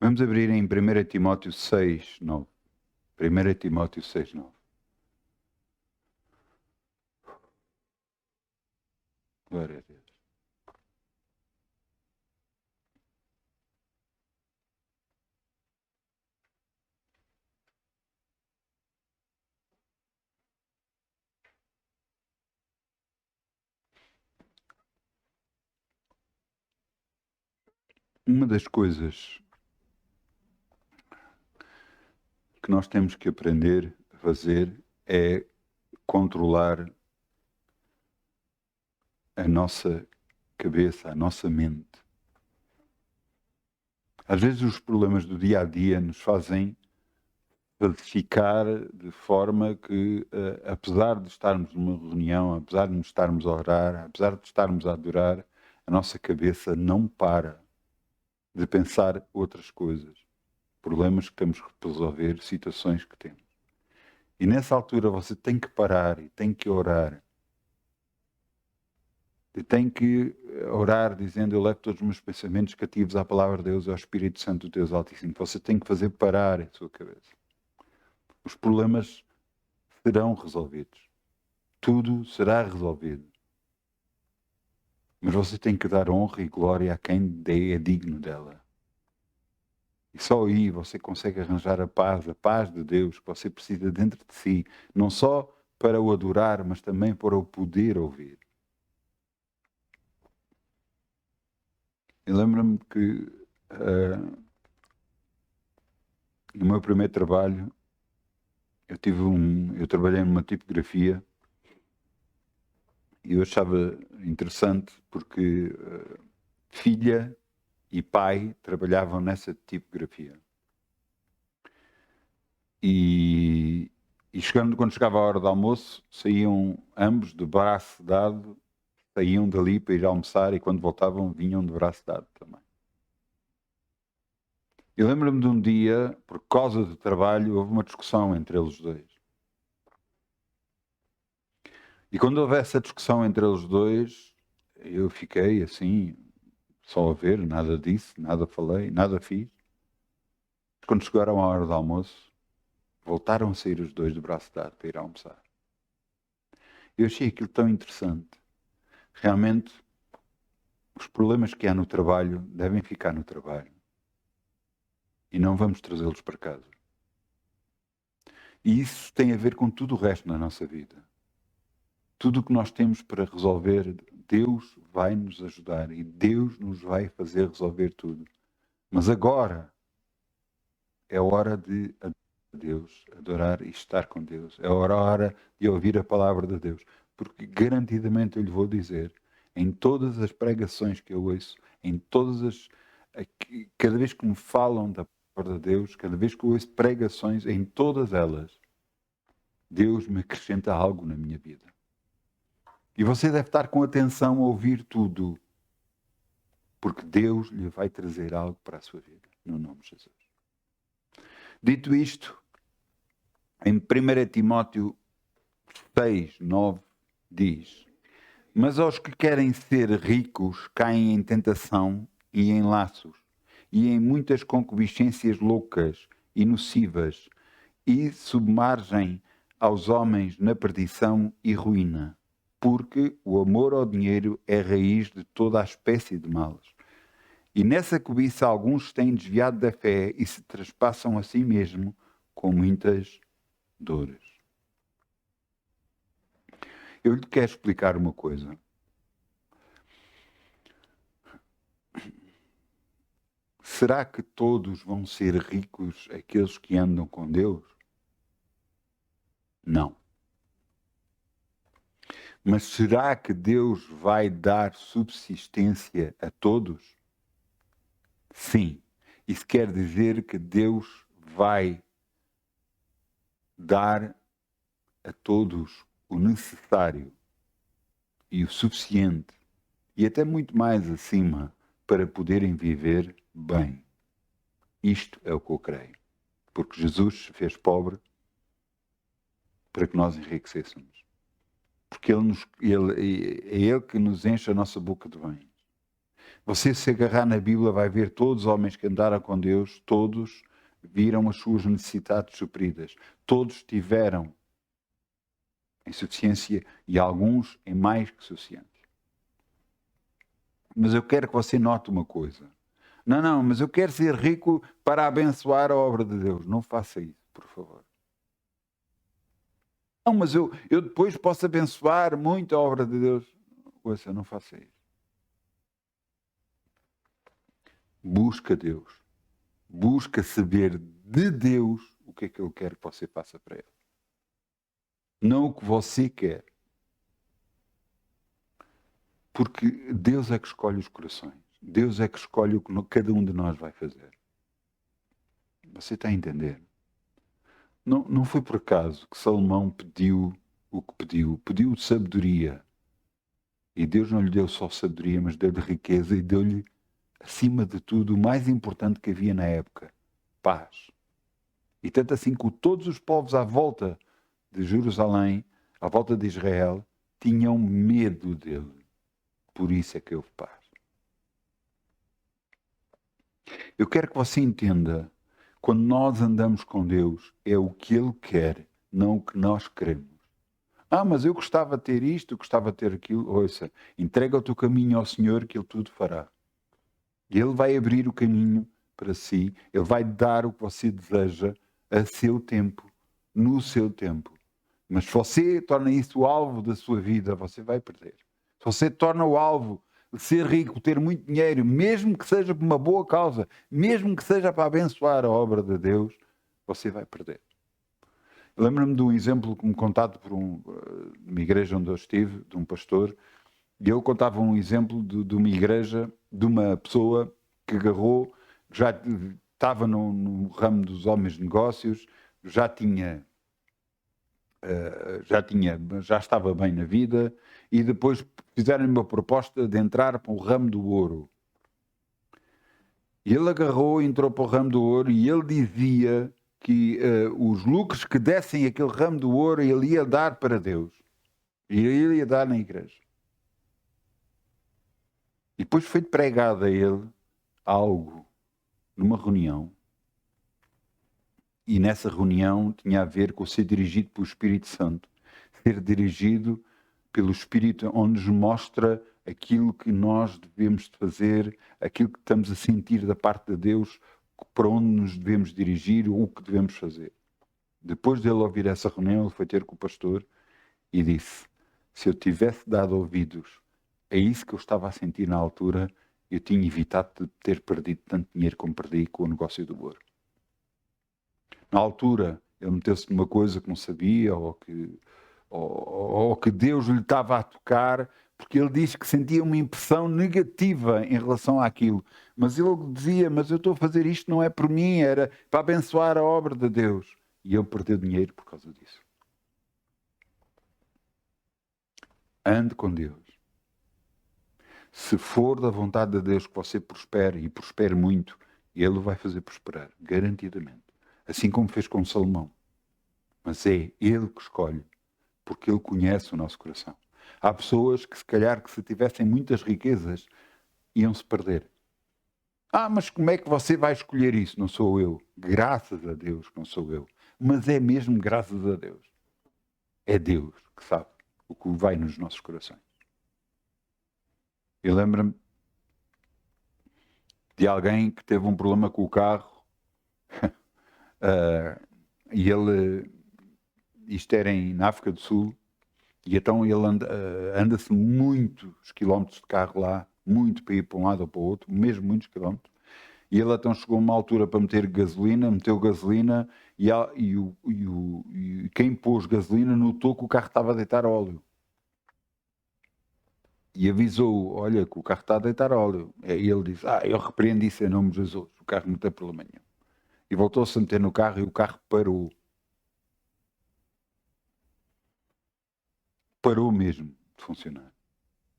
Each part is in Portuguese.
Vamos abrir em 1 Timóteo 6, 9. 1 Timóteo 6, 9. Glória a Deus. Uma das coisas que nós temos que aprender a fazer é controlar a nossa cabeça, a nossa mente. Às vezes os problemas do dia a dia nos fazem ficar de forma que, apesar de estarmos numa reunião, apesar de nos estarmos a orar, apesar de estarmos a adorar, a nossa cabeça não para de pensar outras coisas, problemas que temos que resolver, situações que temos. E nessa altura você tem que parar e tem que orar. E tem que orar dizendo: eu levo todos os meus pensamentos cativos à palavra de Deus e ao Espírito Santo do Deus Altíssimo. Você tem que fazer parar a sua cabeça. Os problemas serão resolvidos. Tudo será resolvido. Mas você tem que dar honra e glória a quem é digno dela. E só aí você consegue arranjar a paz de Deus que você precisa dentro de si, não só para o adorar, mas também para o poder ouvir. Eu lembro-me que no meu primeiro trabalho eu trabalhei numa tipografia e eu achava interessante porque filha e pai trabalhavam nessa tipografia. E quando chegava a hora do almoço, saíam ambos de braço dado, saíam dali para ir almoçar e quando voltavam vinham de braço dado também. Eu lembro-me de um dia, por causa do trabalho, houve uma discussão entre eles dois. E quando houve essa discussão entre eles dois, eu fiquei assim, só a ver, nada disse, nada falei, nada fiz. Quando chegaram a hora do almoço, voltaram a sair os dois de braço dado para ir almoçar. Eu achei aquilo tão interessante. Realmente, os problemas que há no trabalho devem ficar no trabalho. E não vamos trazê-los para casa. E isso tem a ver com tudo o resto na nossa vida. Tudo o que nós temos para resolver, Deus vai nos ajudar e Deus nos vai fazer resolver tudo. Mas agora é hora de adorar a Deus, adorar e estar com Deus. É hora de ouvir a palavra de Deus. Porque garantidamente eu lhe vou dizer, em todas as pregações que eu ouço, cada vez que me falam da palavra de Deus, cada vez que eu ouço pregações, em todas elas, Deus me acrescenta algo na minha vida. E você deve estar com atenção a ouvir tudo, porque Deus lhe vai trazer algo para a sua vida, no nome de Jesus. Dito isto, em 1 Timóteo 6, 9, diz: mas aos que querem ser ricos caem em tentação e em laços, e em muitas concupiscências loucas e nocivas, e submergem aos homens na perdição e ruína, porque o amor ao dinheiro é raiz de toda a espécie de males. E nessa cobiça alguns têm desviado da fé e se traspassam a si mesmo com muitas dores. Eu lhe quero explicar uma coisa. Será que todos vão ser ricos aqueles que andam com Deus? Não. Mas será que Deus vai dar subsistência a todos? Sim. Isso quer dizer que Deus vai dar a todos o necessário e o suficiente e até muito mais acima para poderem viver bem. Isto é o que eu creio. Porque Jesus se fez pobre para que nós enriquecêssemos. Porque é Ele que nos enche a nossa boca de bem. Você, se agarrar na Bíblia, vai ver todos os homens que andaram com Deus, todos viram as suas necessidades supridas. Todos tiveram em suficiência e alguns em mais que suficiente. Mas eu quero que você note uma coisa. Não, mas eu quero ser rico para abençoar a obra de Deus. Não faça isso, por favor. Não, mas eu depois posso abençoar muito a obra de Deus. Ouça, não faça isso. Busca Deus. Busca saber de Deus o que é que Ele quer que você faça para Ele. Não o que você quer. Porque Deus é que escolhe os corações. Deus é que escolhe o que cada um de nós vai fazer. Você está a entender? Não foi por acaso que Salomão pediu o que pediu. Pediu sabedoria. E Deus não lhe deu só sabedoria, mas deu-lhe riqueza e deu-lhe, acima de tudo, o mais importante que havia na época: paz. E tanto assim que todos os povos à volta de Jerusalém, à volta de Israel, tinham medo dele. Por isso é que houve paz. Eu quero que você entenda, quando nós andamos com Deus, é o que Ele quer, não o que nós queremos. Mas eu gostava de ter isto, eu gostava de ter aquilo. Ouça, entrega o teu caminho ao Senhor que Ele tudo fará. Ele vai abrir o caminho para si, Ele vai dar o que você deseja a seu tempo, no seu tempo. Mas se você torna isso o alvo da sua vida, você vai perder. Se você torna o alvo de ser rico, ter muito dinheiro, mesmo que seja por uma boa causa, mesmo que seja para abençoar a obra de Deus, você vai perder. Lembro-me de um exemplo que me contado por uma igreja onde eu estive, de um pastor, e ele contava um exemplo de uma igreja, de uma pessoa que agarrou, já estava no ramo dos homens de negócios, já estava bem na vida, e depois fizeram-lhe uma proposta de entrar para o ramo do ouro. E ele agarrou, entrou para o ramo do ouro, e ele dizia que os lucros que dessem aquele ramo do ouro, ele ia dar para Deus. E ele ia dar na igreja. E depois foi pregado a ele algo numa reunião. E nessa reunião tinha a ver com ser dirigido pelo Espírito Santo. Ser dirigido pelo Espírito, onde nos mostra aquilo que nós devemos fazer, aquilo que estamos a sentir da parte de Deus, para onde nos devemos dirigir ou o que devemos fazer. Depois dele ouvir essa reunião, ele foi ter com o pastor e disse: se eu tivesse dado ouvidos a isso que eu estava a sentir na altura, eu tinha evitado de ter perdido tanto dinheiro como perdi com o negócio do ouro. Na altura, ele meteu-se numa coisa que não sabia, ou que Deus lhe estava a tocar, porque ele disse que sentia uma impressão negativa em relação àquilo. Mas ele dizia: mas eu estou a fazer isto não é por mim, era para abençoar a obra de Deus. E ele perdeu dinheiro por causa disso. Ande com Deus. Se for da vontade de Deus que você prospere, e prospere muito, Ele vai fazer prosperar, garantidamente. Assim como fez com Salomão. Mas é Ele que escolhe, porque Ele conhece o nosso coração. Há pessoas que, se calhar, que se tivessem muitas riquezas, iam-se perder. Mas como é que você vai escolher isso? Não sou eu. Graças a Deus que não sou eu. Mas é mesmo graças a Deus. É Deus que sabe o que vai nos nossos corações. Eu lembro-me de alguém que teve um problema com o carro e isto era na África do Sul, e então ele anda-se muitos quilómetros de carro lá, muito para ir para um lado ou para o outro, mesmo muitos quilómetros, e ele então chegou a uma altura para meter gasolina, meteu gasolina e quem pôs gasolina notou que o carro estava a deitar óleo. E avisou: olha, que o carro está a deitar óleo. E ele disse: eu repreendo isso em nome de Jesus, o carro não tem problema nenhum. E voltou-se a meter no carro e o carro parou. Parou mesmo de funcionar.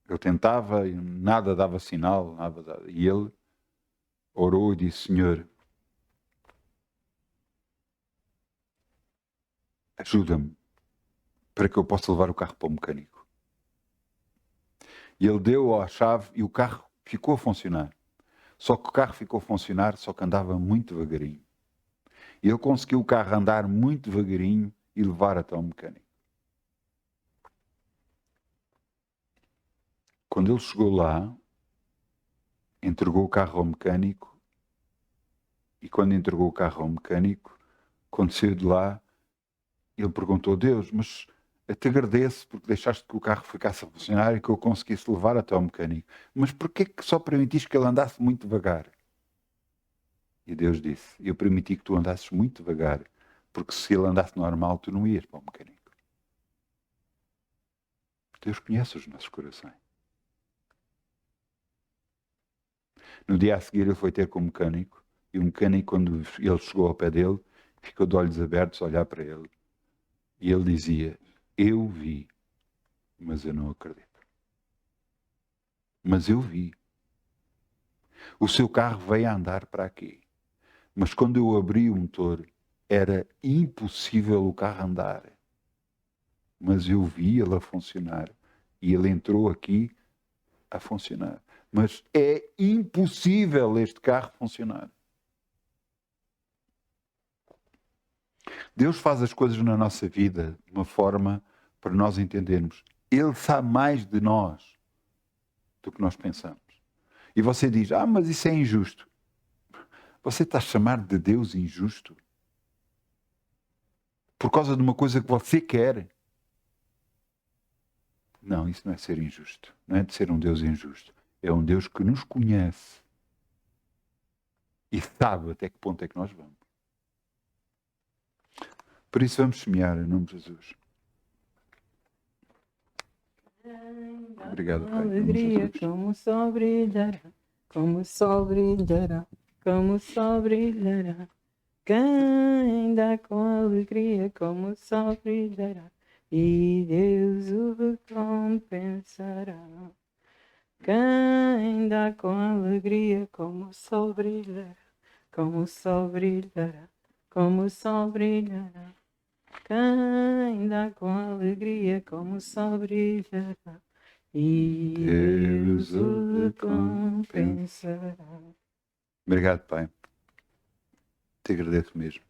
Eu tentava e nada dava sinal, nada. E ele orou e disse: Senhor, ajuda-me para que eu possa levar o carro para o mecânico. E ele deu a chave e o carro ficou a funcionar. Só que o carro ficou a funcionar, só que andava muito devagarinho. E ele conseguiu o carro andar muito devagarinho e levar até ao mecânico. Quando ele chegou lá, entregou o carro ao mecânico, e quando entregou o carro ao mecânico, quando saiu de lá, ele perguntou: Deus, mas eu te agradeço porque deixaste que o carro ficasse a funcionar e que eu conseguisse levar até ao mecânico. Mas porquê que só permitiste que ele andasse muito devagar? E Deus disse: eu permiti que tu andasses muito devagar, porque se ele andasse normal, tu não ias para o mecânico. Deus conhece os nossos corações. No dia a seguir ele foi ter com o mecânico, e o mecânico, quando ele chegou ao pé dele, ficou de olhos abertos a olhar para ele. E ele dizia: eu vi, mas eu não acredito. Mas eu vi. O seu carro veio a andar para aqui. Mas quando eu abri o motor, era impossível o carro andar. Mas eu vi ele a funcionar. E ele entrou aqui a funcionar. Mas é impossível este carro funcionar. Deus faz as coisas na nossa vida de uma forma para nós entendermos. Ele sabe mais de nós do que nós pensamos. E você diz: mas isso é injusto. Você está a chamar de Deus injusto? Por causa de uma coisa que você quer? Não, isso não é ser injusto. Não é de ser um Deus injusto. É um Deus que nos conhece e sabe até que ponto é que nós vamos. Por isso vamos semear em nome de Jesus. Obrigado, Pai. Alegria, como o sol brilhará, como o sol brilhará, como o sol brilhará. Quem anda com alegria, como o sol brilhará, e Deus o recompensará. Quem anda com alegria, como o sol brilhará, como o sol brilhará, como o sol brilhará. Quem anda com alegria, como o sol brilhará, e Deus o recompensará. Obrigado, Pai. Te agradeço mesmo.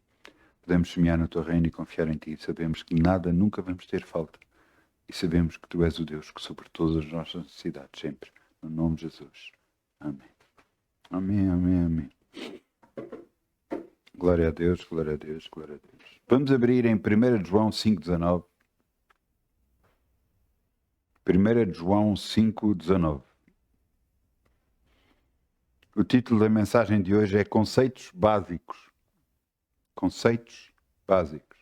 Podemos semear no teu reino e confiar em ti. Sabemos que nada, nunca vamos ter falta. E sabemos que tu és o Deus que supre todas as nossas necessidades, sempre. No nome de Jesus. Amém. Amém, amém, amém. Glória a Deus, glória a Deus, glória a Deus. Vamos abrir em 1 João 5,19. 1 João 5,19. O título da mensagem de hoje é Conceitos Básicos. Conceitos Básicos.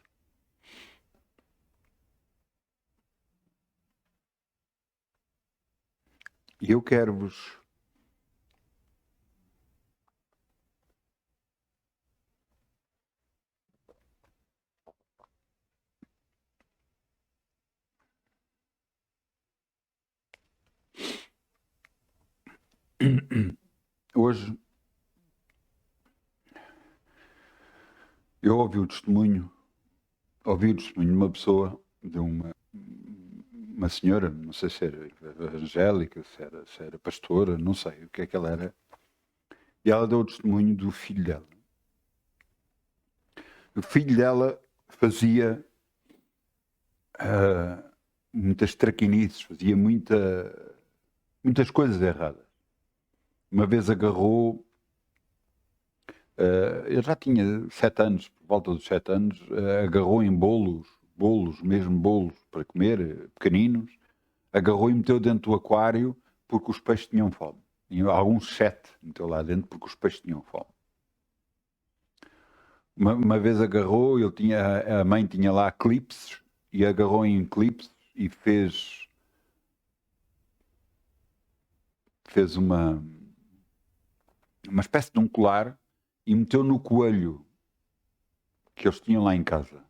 E eu quero-vos hoje eu ouvi o testemunho de uma pessoa, de uma senhora, não sei se era evangélica, se era pastora, não sei o que é que ela era, e ela deu o testemunho do filho dela. O filho dela fazia muitas traquinices, fazia muitas coisas erradas. Uma vez agarrou, eu já tinha 7 anos, por volta dos 7 anos, agarrou em bolos, mesmo bolos para comer, pequeninos, agarrou e meteu dentro do aquário porque os peixes tinham fome. E alguns 7 meteu lá dentro porque os peixes tinham fome. Uma vez agarrou, a mãe tinha lá clipes e agarrou em clipes e fez uma espécie de um colar e meteu no coelho que eles tinham lá em casa.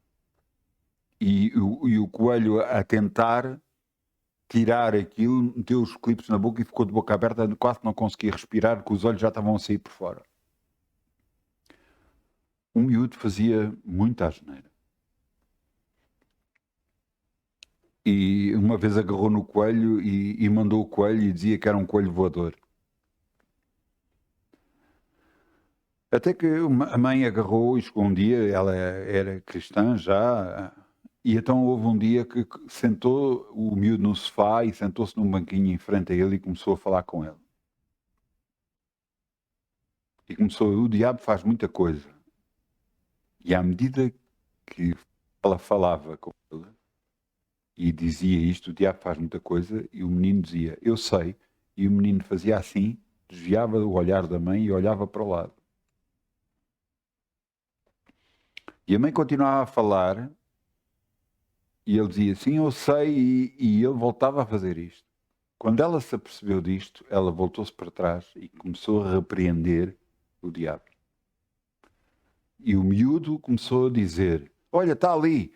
E o coelho, a tentar tirar aquilo, meteu os clipes na boca e ficou de boca aberta, quase não conseguia respirar, porque os olhos já estavam a sair por fora. Um miúdo fazia muita asneira. E uma vez agarrou no coelho e mandou o coelho e dizia que era um coelho voador. Até que a mãe agarrou e chegou um dia, ela era cristã já, e então houve um dia que sentou o miúdo no sofá e sentou-se num banquinho em frente a ele e começou a falar com ele. E começou, o diabo faz muita coisa. E à medida que ela falava com ele e dizia isto, o diabo faz muita coisa, e o menino dizia, eu sei, e o menino fazia assim, desviava o olhar da mãe e olhava para o lado. E a mãe continuava a falar, e ele dizia, sim, eu sei, e ele voltava a fazer isto. Quando ela se apercebeu disto, ela voltou-se para trás e começou a repreender o diabo. E o miúdo começou a dizer, olha, está ali,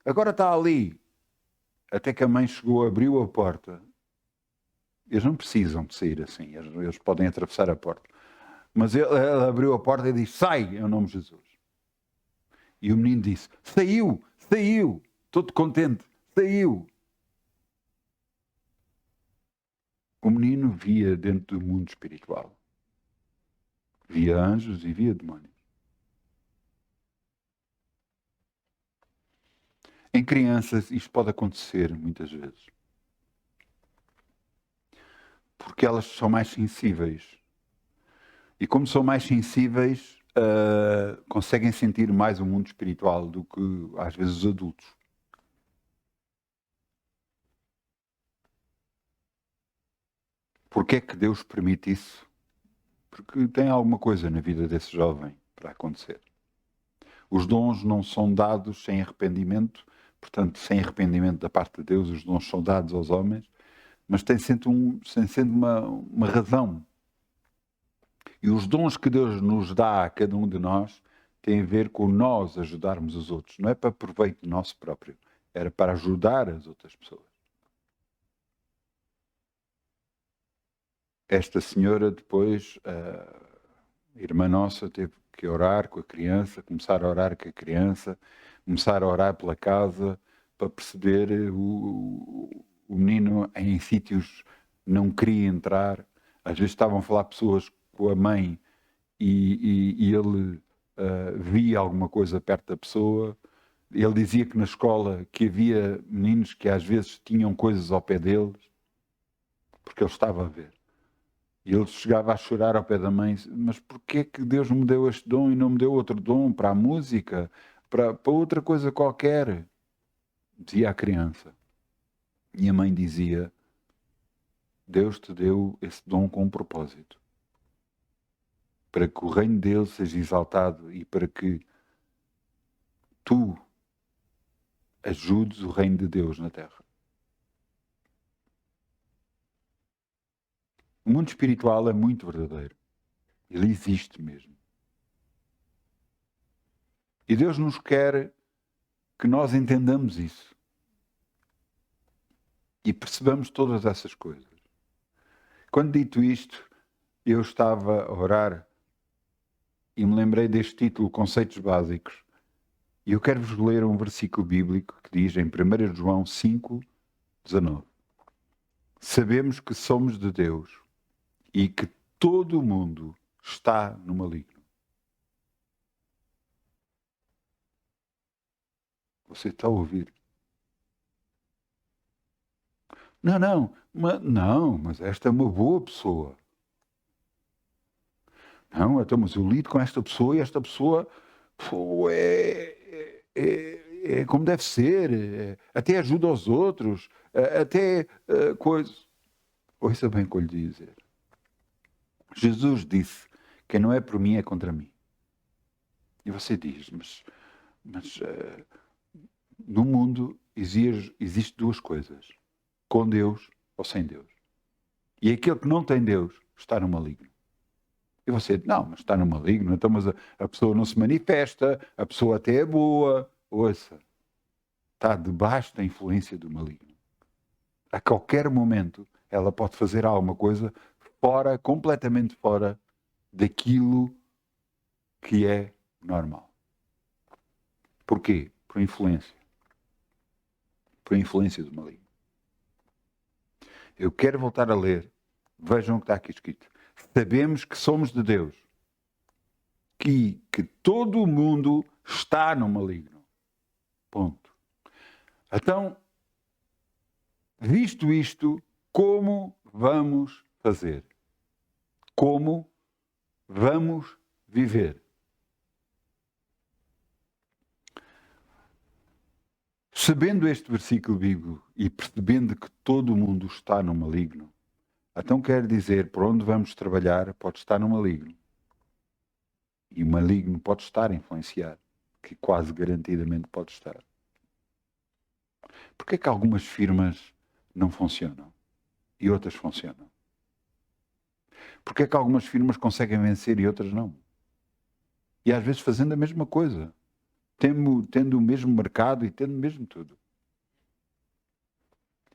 agora está ali. Até que a mãe chegou, abriu a porta. Eles não precisam de sair assim, eles podem atravessar a porta. Mas ela abriu a porta e disse, sai, em nome de Jesus. E o menino disse, saiu, todo contente, saiu. O menino via dentro do mundo espiritual. Via anjos e via demónios. Em crianças isto pode acontecer muitas vezes. Porque elas são mais sensíveis. E como são mais sensíveis, conseguem sentir mais o mundo espiritual do que às vezes os adultos. Porquê é que Deus permite isso? Porque tem alguma coisa na vida desse jovem para acontecer. Os dons não são dados sem arrependimento, portanto, sem arrependimento da parte de Deus, os dons são dados aos homens, mas tem sempre uma razão. E os dons que Deus nos dá a cada um de nós têm a ver com nós ajudarmos os outros. Não é para proveito nosso próprio, era para ajudar as outras pessoas. Esta senhora depois, a irmã nossa, teve que orar com a criança, começar a orar com a criança, começar a orar pela casa, para perceber o menino em sítios não queria entrar. Às vezes estavam a falar pessoas com a mãe e ele via alguma coisa perto da pessoa. Ele dizia que na escola que havia meninos que às vezes tinham coisas ao pé deles, porque ele estava a ver. E ele chegava a chorar ao pé da mãe, mas porquê que Deus me deu este dom e não me deu outro dom para a música, para outra coisa qualquer? Dizia a criança. E a mãe dizia, Deus te deu esse dom com um propósito. Para que o reino dele seja exaltado e para que tu ajudes o reino de Deus na terra. O mundo espiritual é muito verdadeiro. Ele existe mesmo. E Deus nos quer que nós entendamos isso. E percebamos todas essas coisas. Quando dito isto, eu estava a orar e me lembrei deste título, Conceitos Básicos. E eu quero-vos ler um versículo bíblico que diz em 1 João 5:19. Sabemos que somos de Deus e que todo o mundo está no maligno. Você está a ouvir? Não, mas esta é uma boa pessoa. Não, então, mas eu lido com esta pessoa e esta pessoa é como deve ser, até ajuda aos outros, até coisas. Ouça bem o que eu lhe dizer. Jesus disse, quem não é por mim é contra mim. E você diz, mas no mundo existe duas coisas, com Deus ou sem Deus. E aquele que não tem Deus está no maligno. E você diz, não, mas está no maligno, então, mas a pessoa não se manifesta, a pessoa até é boa. Ouça, está debaixo da influência do maligno. A qualquer momento ela pode fazer alguma coisa completamente fora daquilo que é normal. Porquê? Por influência. Por influência do maligno. Eu quero voltar a ler. Vejam o que está aqui escrito. Sabemos que somos de Deus. que todo o mundo está no maligno. Ponto. Então, visto isto, como vamos fazer? Como vamos viver? Sabendo este versículo bíblico e percebendo que todo o mundo está no maligno, então quer dizer, por onde vamos trabalhar, pode estar no maligno. E o maligno pode estar a influenciar, que quase garantidamente pode estar. Porquê é que algumas firmas não funcionam e outras funcionam? Porquê é que algumas firmas conseguem vencer e outras não? E às vezes fazendo a mesma coisa, tendo o mesmo mercado e tendo o mesmo tudo.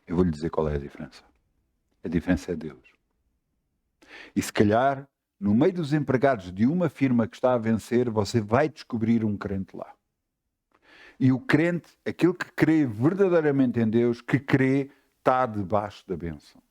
Eu vou lhe dizer qual é a diferença. A diferença é Deus. E se calhar, no meio dos empregados de uma firma que está a vencer, você vai descobrir um crente lá. E o crente, aquele que crê verdadeiramente em Deus, que crê, está debaixo da bênção.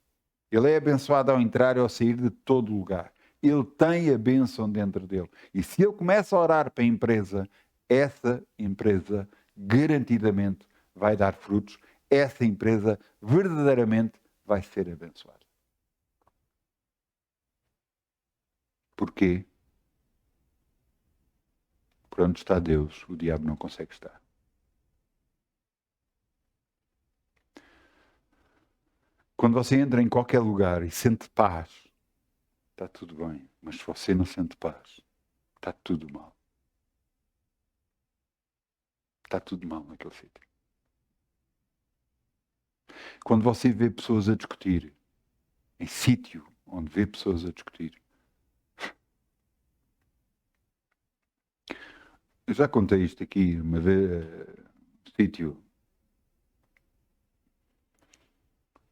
Ele é abençoado ao entrar e ao sair de todo lugar. Ele tem a bênção dentro dele. E se ele começa a orar para a empresa, essa empresa garantidamente vai dar frutos. Essa empresa verdadeiramente vai ser abençoada. Porquê? Por onde está Deus, o diabo não consegue estar. Quando você entra em qualquer lugar e sente paz, está tudo bem. Mas se você não sente paz, está tudo mal. Está tudo mal naquele sítio. Quando você vê pessoas a discutir, em sítio onde vê pessoas a discutir. Eu já contei isto aqui uma vez, sítio.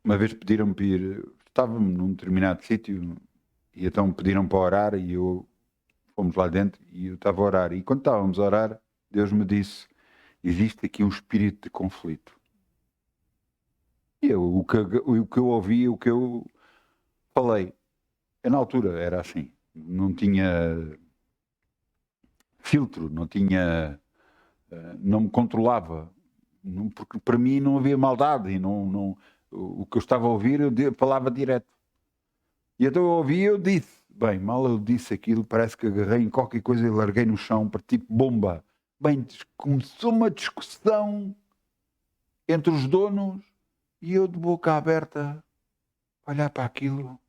Uma vez pediram-me para ir, estávamos num determinado sítio e então pediram para orar e fomos lá dentro e eu estava a orar. E quando estávamos a orar, Deus me disse, existe aqui um espírito de conflito. E o que eu ouvi, o que eu falei, eu, na altura era assim, não tinha filtro, não me controlava, porque para mim não havia maldade e o que eu estava a ouvir eu falava direto. E então eu ouvi e eu disse, bem, mal eu disse aquilo, parece que agarrei em qualquer coisa e larguei no chão para tipo bomba. Bem, começou uma discussão entre os donos e eu de boca aberta olhar para aquilo.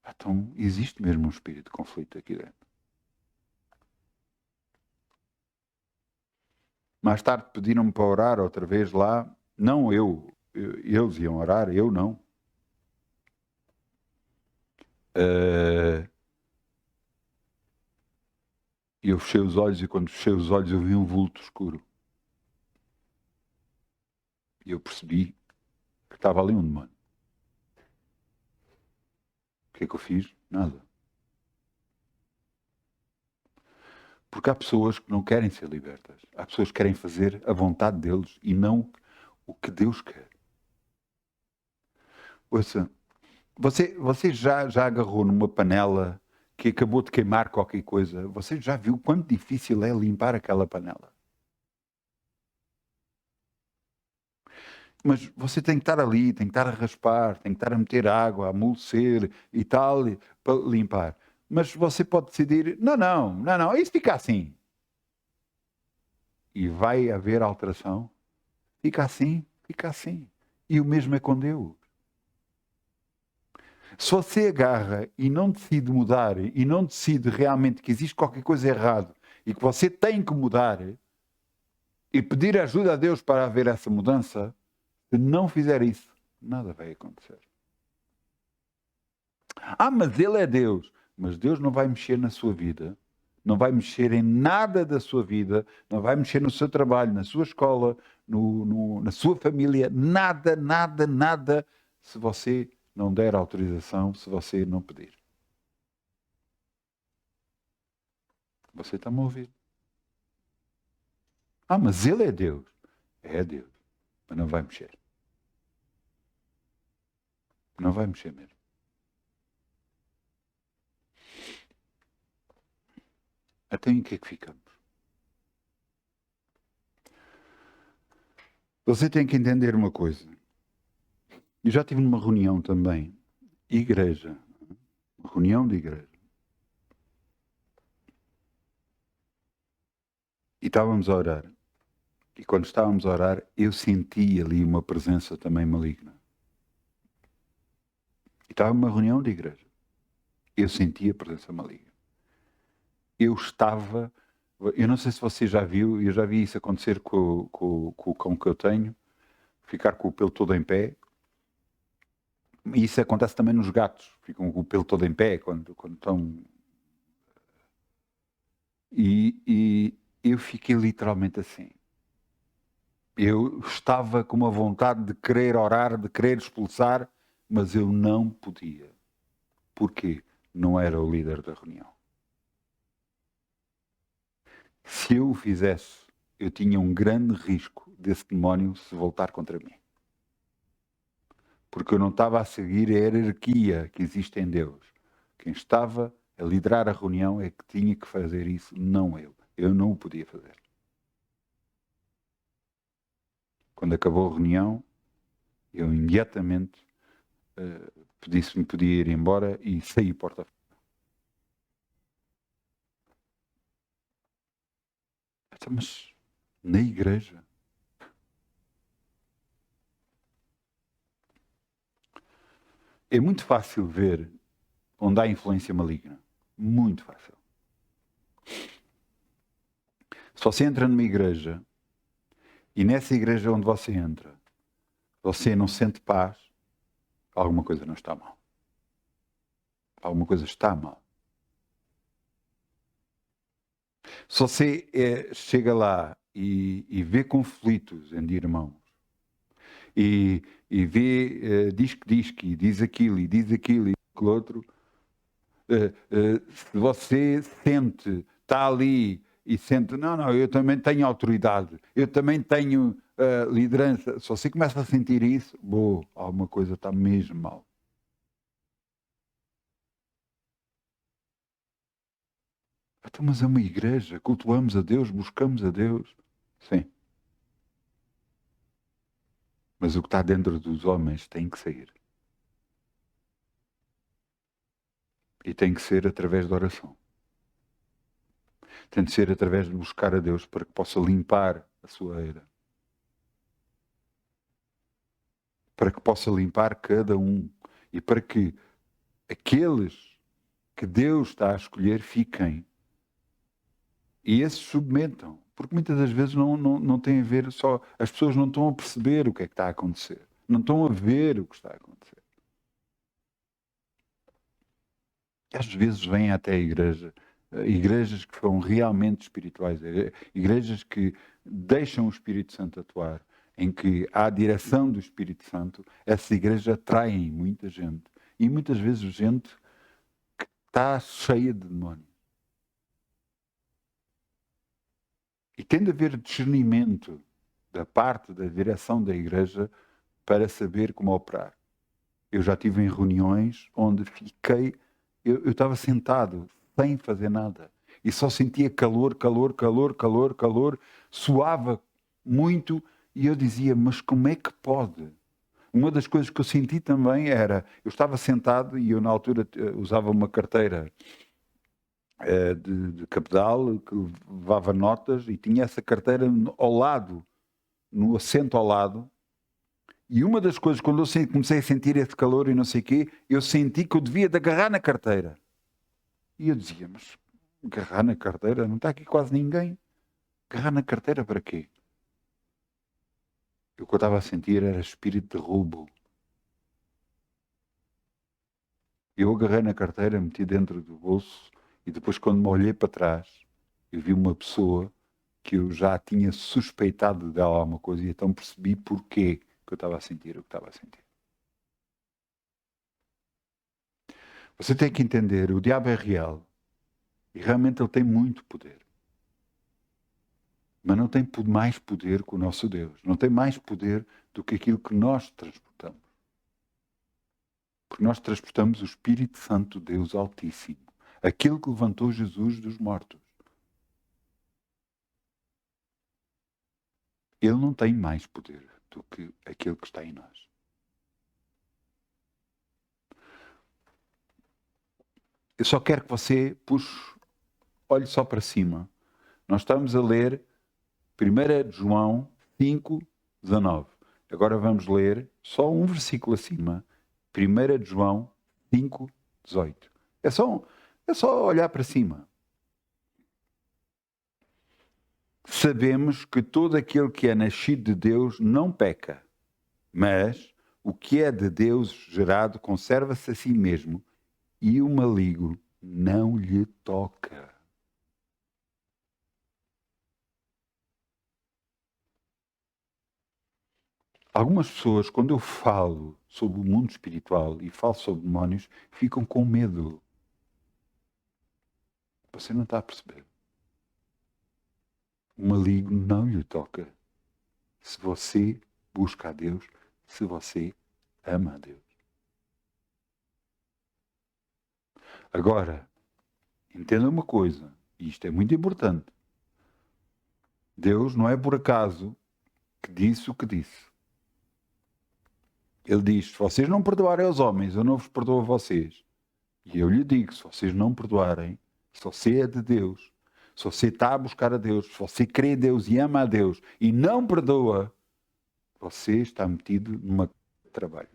Então existe mesmo um espírito de conflito aqui dentro. Mais tarde pediram-me para orar outra vez lá. Não eles iam orar, eu não. E eu fechei os olhos e quando fechei os olhos eu vi um vulto escuro. E eu percebi que estava ali um demônio. O que é que eu fiz? Nada. Porque há pessoas que não querem ser libertas. Há pessoas que querem fazer a vontade deles e não o que Deus quer. Ouça, você já agarrou numa panela que acabou de queimar qualquer coisa? Você já viu quanto difícil é limpar aquela panela? Mas você tem que estar ali, tem que estar a raspar, tem que estar a meter água, a amolecer e tal, para limpar. Mas você pode decidir, não, isso fica assim. E vai haver alteração. Fica assim, fica assim. E o mesmo é com Deus. Se você agarra e não decide mudar, e não decide realmente que existe qualquer coisa errada, e que você tem que mudar, e pedir ajuda a Deus para haver essa mudança, se não fizer isso, nada vai acontecer. Mas Ele é Deus. Mas Deus não vai mexer na sua vida, não vai mexer em nada da sua vida, não vai mexer no seu trabalho, na sua escola, na sua família, nada, se você não der autorização, se você não pedir. Você está-me a ouvir? Mas Ele é Deus. É Deus. Mas não vai mexer. Não vai mexer mesmo. Até em que é que ficamos? Você tem que entender uma coisa. Eu já estive numa reunião também, igreja, uma reunião de igreja. E estávamos a orar. E quando estávamos a orar, eu senti ali uma presença também maligna. E estava numa reunião de igreja. Eu senti a presença maligna. Eu não sei se você já viu, eu já vi isso acontecer com o cão que eu tenho, ficar com o pelo todo em pé. E isso acontece também nos gatos, ficam com o pelo todo em pé quando estão. E eu fiquei literalmente assim. Eu estava com uma vontade de querer orar, de querer expulsar, mas eu não podia. Porquê? Não era o líder da reunião. Se eu o fizesse, eu tinha um grande risco desse demónio se voltar contra mim. Porque eu não estava a seguir a hierarquia que existe em Deus. Quem estava a liderar a reunião é que tinha que fazer isso, não eu. Eu não o podia fazer. Quando acabou a reunião, eu imediatamente pedi se me podia ir embora e saí porta fora. Mas na igreja? É muito fácil ver onde há influência maligna. Muito fácil. Se você entra numa igreja e nessa igreja onde você entra, você não sente paz, alguma coisa não está mal. Alguma coisa está mal. Se você chega lá e vê conflitos entre irmãos, e vê, diz que diz aquilo e diz aquilo e aquilo outro, se você sente, está ali e sente, não, eu também tenho autoridade, eu também tenho liderança, se você começa a sentir isso, alguma coisa está mesmo mal. Então, mas é uma igreja, cultuamos a Deus, buscamos a Deus. Sim. Mas o que está dentro dos homens tem que sair. E tem que ser através da oração. Tem de ser através de buscar a Deus para que possa limpar a sua era. Para que possa limpar cada um. E para que aqueles que Deus está a escolher fiquem. E esses submetam. Porque muitas das vezes não tem a ver só... As pessoas não estão a perceber o que é que está a acontecer. Não estão a ver o que está a acontecer. Às vezes vêm até a igreja, igrejas que são realmente espirituais, igrejas que deixam o Espírito Santo atuar, em que há a direção do Espírito Santo, essas igrejas atraem muita gente. E muitas vezes gente que está cheia de demónios. E tem de haver discernimento da parte da direção da igreja para saber como operar. Eu já estive em reuniões onde fiquei... Eu estava sentado, sem fazer nada. E só sentia calor, suava muito. E eu dizia, mas como é que pode? Uma das coisas que eu senti também era... Eu estava sentado e eu, na altura, usava uma carteira de cabedal, que levava notas, e tinha essa carteira ao lado, no assento ao lado. E uma das coisas, quando eu comecei a sentir esse calor e não sei o quê, eu senti que eu devia de agarrar na carteira. E eu dizia, mas agarrar na carteira? Não está aqui quase ninguém. Agarrar na carteira para quê? O que eu estava a sentir era espírito de roubo. Eu agarrei na carteira, meti dentro do bolso e depois, quando me olhei para trás, eu vi uma pessoa que eu já tinha suspeitado dela alguma coisa e então percebi porquê que eu estava a sentir o que estava a sentir. Você tem que entender, o diabo é real e realmente ele tem muito poder. Mas não tem mais poder que o nosso Deus. Não tem mais poder do que aquilo que nós transportamos. Porque nós transportamos o Espírito Santo, Deus Altíssimo. Aquele que levantou Jesus dos mortos. Ele não tem mais poder do que aquele que está em nós. Eu só quero que você olhe só para cima. Nós estamos a ler 1 João 5, 19. Agora vamos ler só um versículo acima. 1 João 5, 18. É só olhar para cima. Sabemos que todo aquele que é nascido de Deus não peca, mas o que é de Deus gerado conserva-se a si mesmo e o maligno não lhe toca. Algumas pessoas, quando eu falo sobre o mundo espiritual e falo sobre demónios, ficam com medo. Você não está a perceber. O maligno não lhe toca. Se você busca a Deus, se você ama a Deus. Agora, entenda uma coisa, e isto é muito importante. Deus não é por acaso que disse o que disse. Ele diz, se vocês não perdoarem aos homens, eu não vos perdoo a vocês. E eu lhe digo, se vocês não perdoarem, se você é de Deus, se você está a buscar a Deus, se você crê em Deus e ama a Deus e não perdoa, você está metido numa trabalho.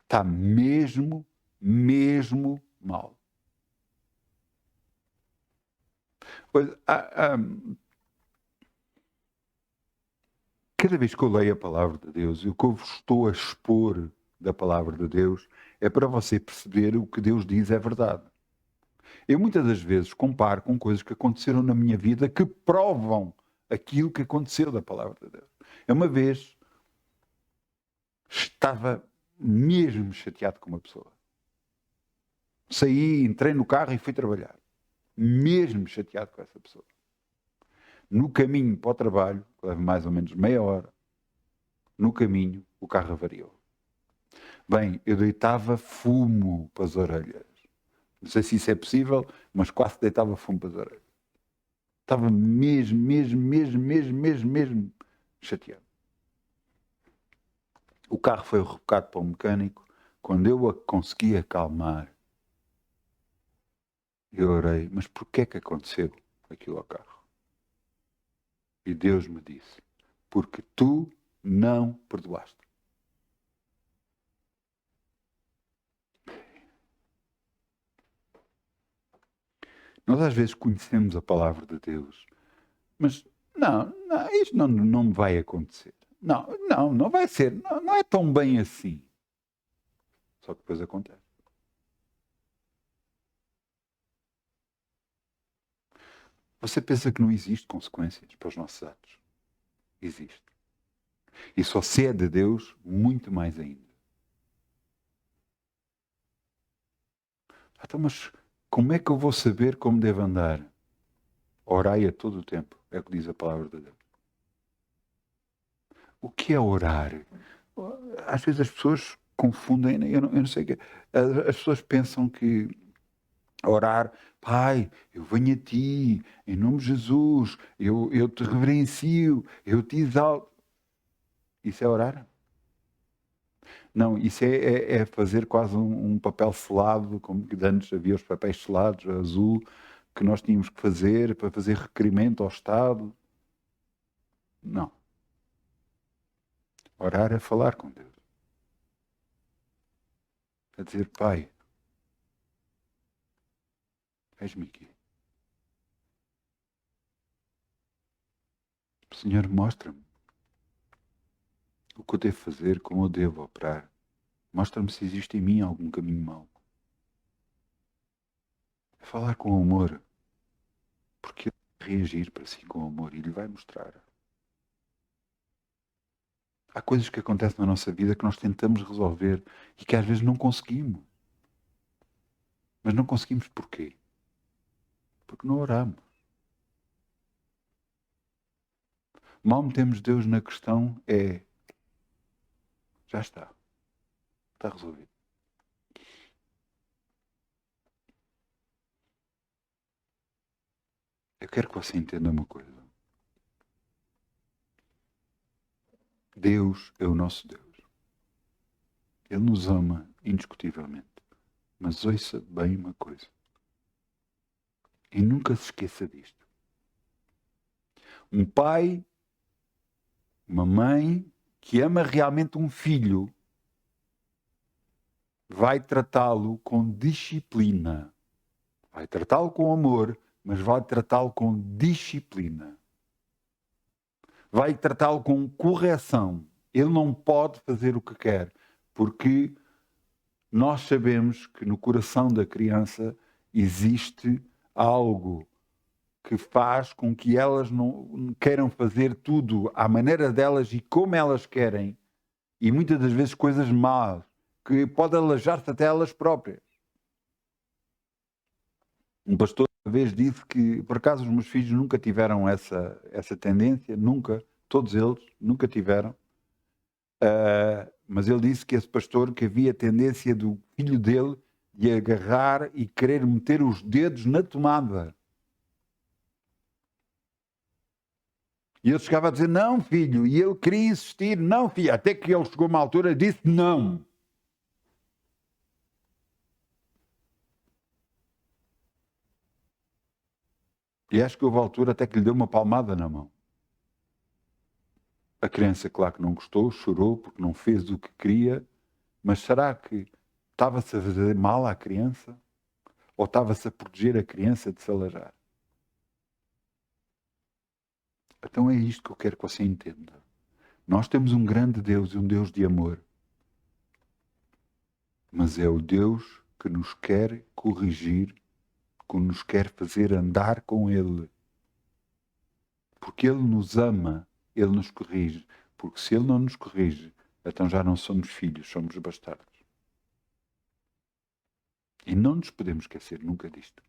Está mesmo mal. Pois, cada vez que eu leio a palavra de Deus, e o que eu vos estou a expor da palavra de Deus é para você perceber o que Deus diz é verdade. Eu muitas das vezes comparo com coisas que aconteceram na minha vida que provam aquilo que aconteceu da palavra de Deus. Eu uma vez estava mesmo chateado com uma pessoa. Saí, entrei no carro e fui trabalhar. Mesmo chateado com essa pessoa. No caminho para o trabalho, que leva mais ou menos meia hora, no caminho o carro avariou. Bem, eu deitava fumo para as orelhas. Não sei se isso é possível, mas quase deitava fumo para as orelhas. Estava mesmo chateado. O carro foi rebocado para o mecânico. Quando eu a consegui acalmar, eu orei, mas porquê é que aconteceu aquilo ao carro? E Deus me disse, porque tu não perdoaste. Nós às vezes conhecemos a palavra de Deus, mas isto não me vai acontecer. Não vai ser. Não é tão bem assim. Só que depois acontece. Você pensa que não existe consequências para os nossos atos? Existe. E só se é de Deus, muito mais ainda. Então, mas como é que eu vou saber como devo andar? Orai a todo o tempo, é o que diz a palavra de Deus. O que é orar? Às vezes as pessoas confundem, eu não sei o que. As pessoas pensam que orar, Pai, eu venho a Ti, em nome de Jesus, eu te reverencio, eu te exalto. Isso é orar? Não, isso é fazer quase um papel selado, como que antes havia os papéis selados, azul, que nós tínhamos que fazer para fazer requerimento ao Estado. Não. Orar é falar com Deus. É dizer, Pai, eis-me aqui. Senhor, mostra-me o que eu devo fazer, como eu devo operar. Mostra-me se existe em mim algum caminho mau. É falar com amor, porque ele vai reagir para si com amor e lhe vai mostrar. Há coisas que acontecem na nossa vida que nós tentamos resolver e que às vezes não conseguimos. Mas não conseguimos porquê? Porque não oramos. Mal metemos Deus na questão já está. Está resolvido. Eu quero que você entenda uma coisa. Deus é o nosso Deus. Ele nos ama indiscutivelmente. Mas ouça bem uma coisa. E nunca se esqueça disto. Um pai, uma mãe que ama realmente um filho vai tratá-lo com disciplina. Vai tratá-lo com amor, mas vai tratá-lo com disciplina. Vai tratá-lo com correção. Ele não pode fazer o que quer, porque nós sabemos que no coração da criança existe algo que faz com que elas não queiram fazer tudo à maneira delas e como elas querem, e muitas das vezes coisas más, que pode alajar-se até elas próprias. Um pastor uma vez disse que, por acaso, os meus filhos nunca tiveram essa tendência, nunca, todos eles, nunca tiveram. Mas ele disse que esse pastor, que havia tendência do filho dele de agarrar e querer meter os dedos na tomada. E ele chegava a dizer, não, filho, e ele queria insistir, não, filho, até que ele chegou a uma altura e disse, não. E acho que houve a altura até que lhe deu uma palmada na mão. A criança, claro que não gostou, chorou porque não fez o que queria, mas será que estava-se a fazer mal à criança? Ou estava-se a proteger a criança de se alajar? Então é isto que eu quero que você entenda. Nós temos um grande Deus e um Deus de amor. Mas é o Deus que nos quer corrigir, que nos quer fazer andar com Ele. Porque Ele nos ama, Ele nos corrige. Porque se Ele não nos corrige, então já não somos filhos, somos bastardos. E não nos podemos esquecer nunca disto.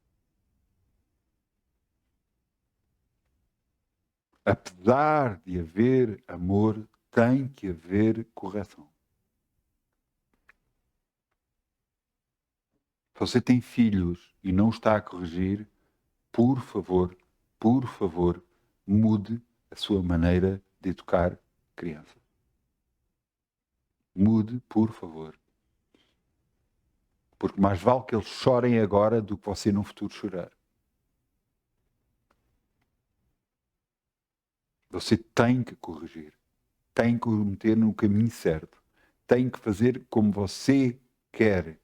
Apesar de haver amor, tem que haver correção. Se você tem filhos e não está a corrigir, por favor, mude a sua maneira de educar crianças. Mude, por favor. Porque mais vale que eles chorem agora do que você no futuro chorar. Você tem que corrigir. Tem que o meter no caminho certo. Tem que fazer como você quer.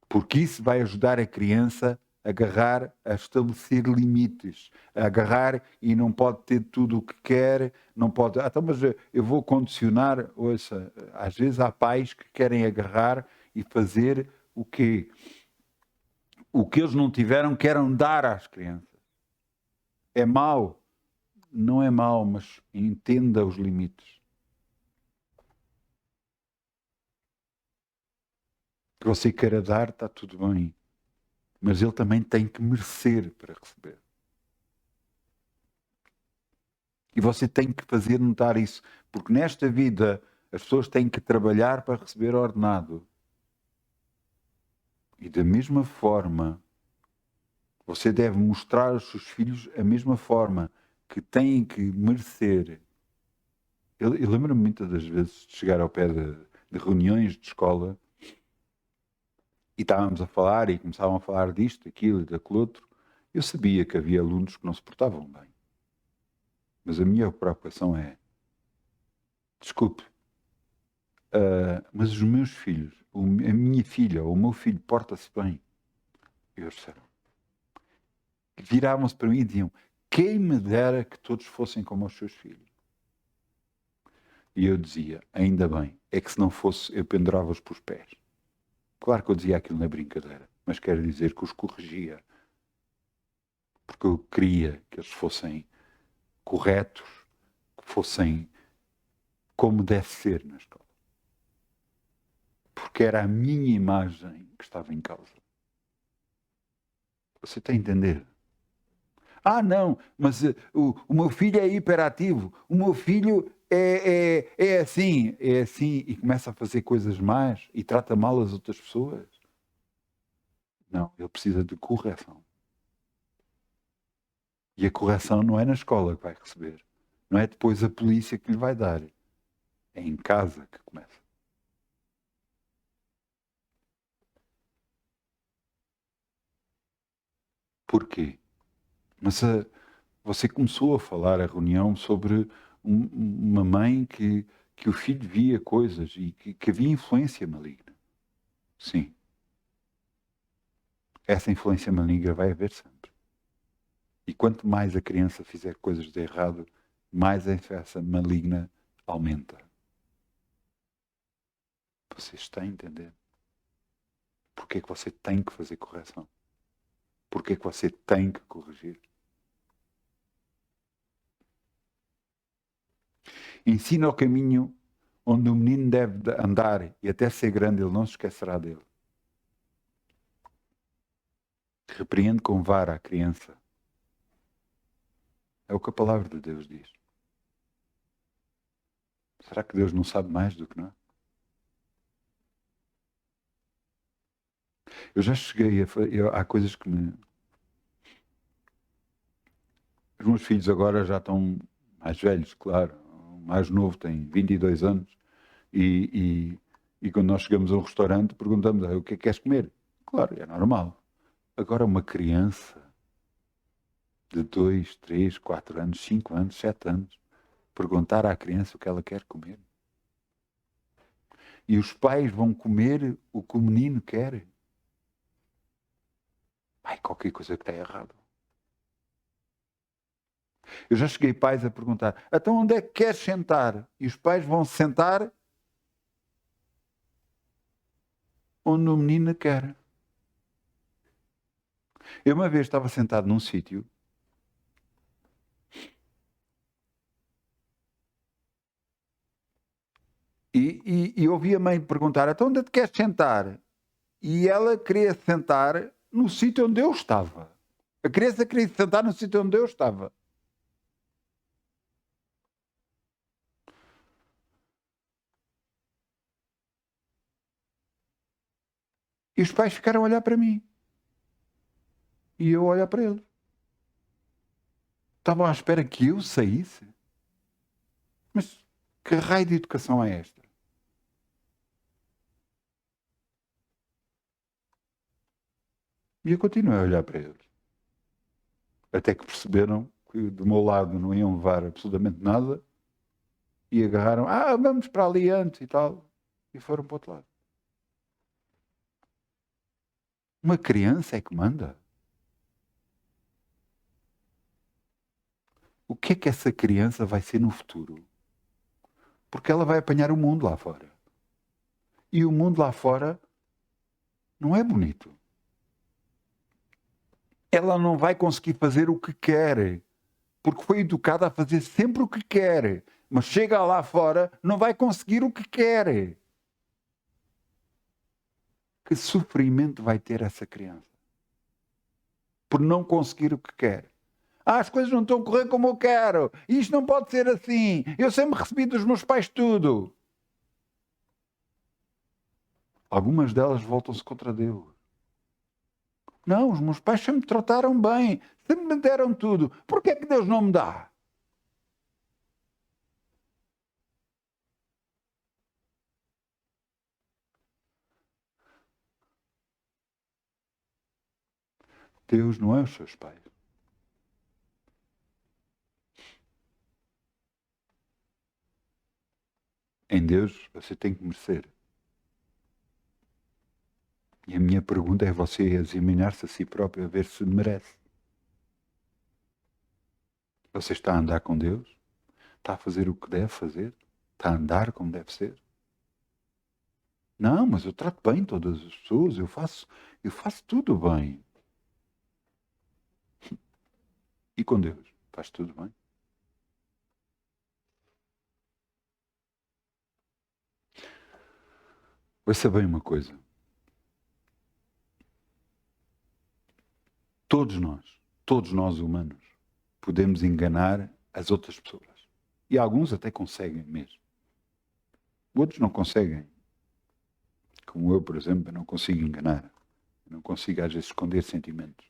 Porque isso vai ajudar a criança a agarrar, a estabelecer limites. A agarrar e não pode ter tudo o que quer, não pode... então, mas eu vou condicionar... Ouça, às vezes há pais que querem agarrar e fazer o quê? O que eles não tiveram, querem dar às crianças. É mau? Não é mau, mas entenda os limites. Que você queira dar, está tudo bem. Mas ele também tem que merecer para receber. E você tem que fazer notar isso. Porque nesta vida as pessoas têm que trabalhar para receber ordenado. E da mesma forma, você deve mostrar aos seus filhos a mesma forma, que têm que merecer. Eu lembro-me muitas das vezes de chegar ao pé de reuniões de escola e estávamos a falar e começavam a falar disto, daquilo e daquele outro. Eu sabia que havia alunos que não se portavam bem. Mas a minha preocupação é, desculpe, mas os meus filhos, a minha filha ou o meu filho porta-se bem. E eles disseram, viravam-se para mim e diziam, quem me dera que todos fossem como os seus filhos. E eu dizia, ainda bem, é que se não fosse, eu pendurava-os pelos pés. Claro que eu dizia aquilo na brincadeira, mas quero dizer que os corrigia. Porque eu queria que eles fossem corretos, que fossem como deve ser na escola. Porque era a minha imagem que estava em causa. Você está a entender? Ah, não, mas o meu filho é hiperativo, o meu filho é assim, e começa a fazer coisas más e trata mal as outras pessoas. Não, ele precisa de correção. E a correção não é na escola que vai receber. Não é depois a polícia que lhe vai dar. É em casa que começa. Porquê? Mas você começou a falar a reunião sobre uma mãe que o filho via coisas e que havia influência maligna. Sim. Essa influência maligna vai haver sempre. E quanto mais a criança fizer coisas de errado, mais a influência maligna aumenta. Você está a entender? Porque é que você tem que fazer correção? Porque é que você tem que corrigir? Ensina o caminho onde o menino deve andar e até ser grande ele não se esquecerá dele. Repreende com vara a criança. É o que a palavra de Deus diz. Será que Deus não sabe mais do que nós? Eu já cheguei há coisas que me... Os meus filhos agora já estão mais velhos, claro. O mais novo tem 22 anos. E quando nós chegamos a um restaurante, perguntamos: o que é que queres comer? Claro, é normal. Agora uma criança de 2, 3, 4 anos, 5 anos, 7 anos, perguntar à criança o que ela quer comer. E os pais vão comer o que o menino quer. Ai, qualquer coisa que está errado. Eu já cheguei pais a perguntar: então onde é que queres sentar? E os pais vão sentar onde o menino quer. Eu uma vez estava sentado num sítio e ouvi a mãe perguntar: então onde é que queres sentar? E ela queria sentar no sítio onde eu estava. A criança queria sentar no sítio onde eu estava. E os pais ficaram a olhar para mim. E eu a olhar para eles. Estavam à espera que eu saísse. Mas que raio de educação é esta? E eu continuei a olhar para eles. Até que perceberam que do meu lado não iam levar absolutamente nada e agarraram: vamos para ali antes e tal. E foram para o outro lado. Uma criança é que manda. O que é que essa criança vai ser no futuro? Porque ela vai apanhar o mundo lá fora. E o mundo lá fora não é bonito. Ela não vai conseguir fazer o que quer, porque foi educada a fazer sempre o que quer. Mas chega lá fora, não vai conseguir o que quer. Que sofrimento vai ter essa criança? Por não conseguir o que quer. As coisas não estão a correr como eu quero. Isto não pode ser assim. Eu sempre recebi dos meus pais tudo. Algumas delas voltam-se contra Deus. Não, os meus pais sempre me trataram bem. Sempre me deram tudo. Por que é que Deus não me dá? Deus não é os seus pais. Em Deus você tem que merecer. E a minha pergunta é você examinar-se a si próprio a ver se merece. Você está a andar com Deus? Está a fazer o que deve fazer? Está a andar como deve ser? Não, mas eu trato bem todas as pessoas, eu faço tudo bem. E com Deus? Faz tudo bem? Ouça bem uma coisa. Todos nós humanos, podemos enganar as outras pessoas. E alguns até conseguem mesmo. Outros não conseguem. Como eu, por exemplo, não consigo enganar. Não consigo, às vezes, esconder sentimentos.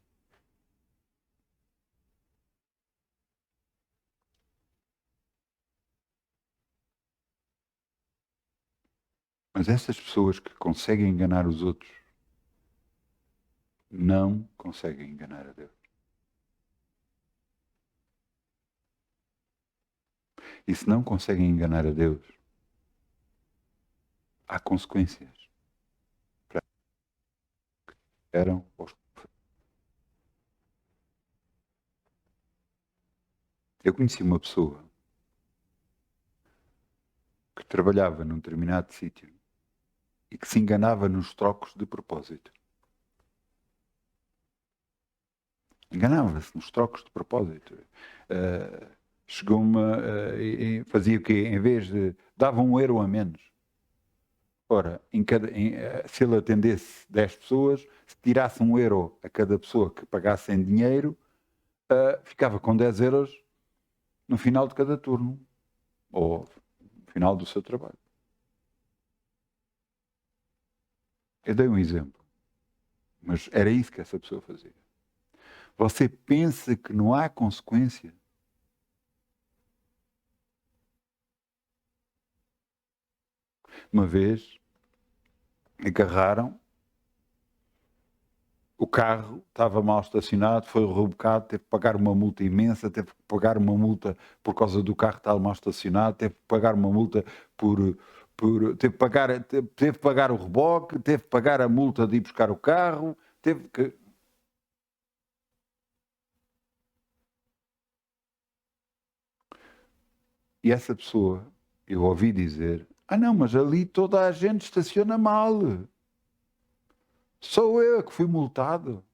Mas essas pessoas que conseguem enganar os outros não conseguem enganar a Deus. E se não conseguem enganar a Deus, há consequências. Eram os... Eu conheci uma pessoa que trabalhava num determinado sítio e que se enganava nos trocos de propósito. Enganava-se nos trocos de propósito. Chegou-me, fazia o quê? Em vez de... dava €1 a menos. Ora, se ele atendesse 10 pessoas, se tirasse €1 a cada pessoa que pagasse em dinheiro, ficava com 10 € no final de cada turno. Ou no final do seu trabalho. Eu dei um exemplo. Mas era isso que essa pessoa fazia. Você pensa que não há consequência? Uma vez, agarraram, o carro estava mal estacionado, foi rebocado, teve que pagar uma multa imensa, teve que pagar uma multa por causa do carro estar mal estacionado, teve que pagar uma multa teve que pagar o reboque, teve que pagar a multa de ir buscar o carro, teve que... E essa pessoa, eu ouvi dizer, não, mas ali toda a gente estaciona mal. Sou eu que fui multado.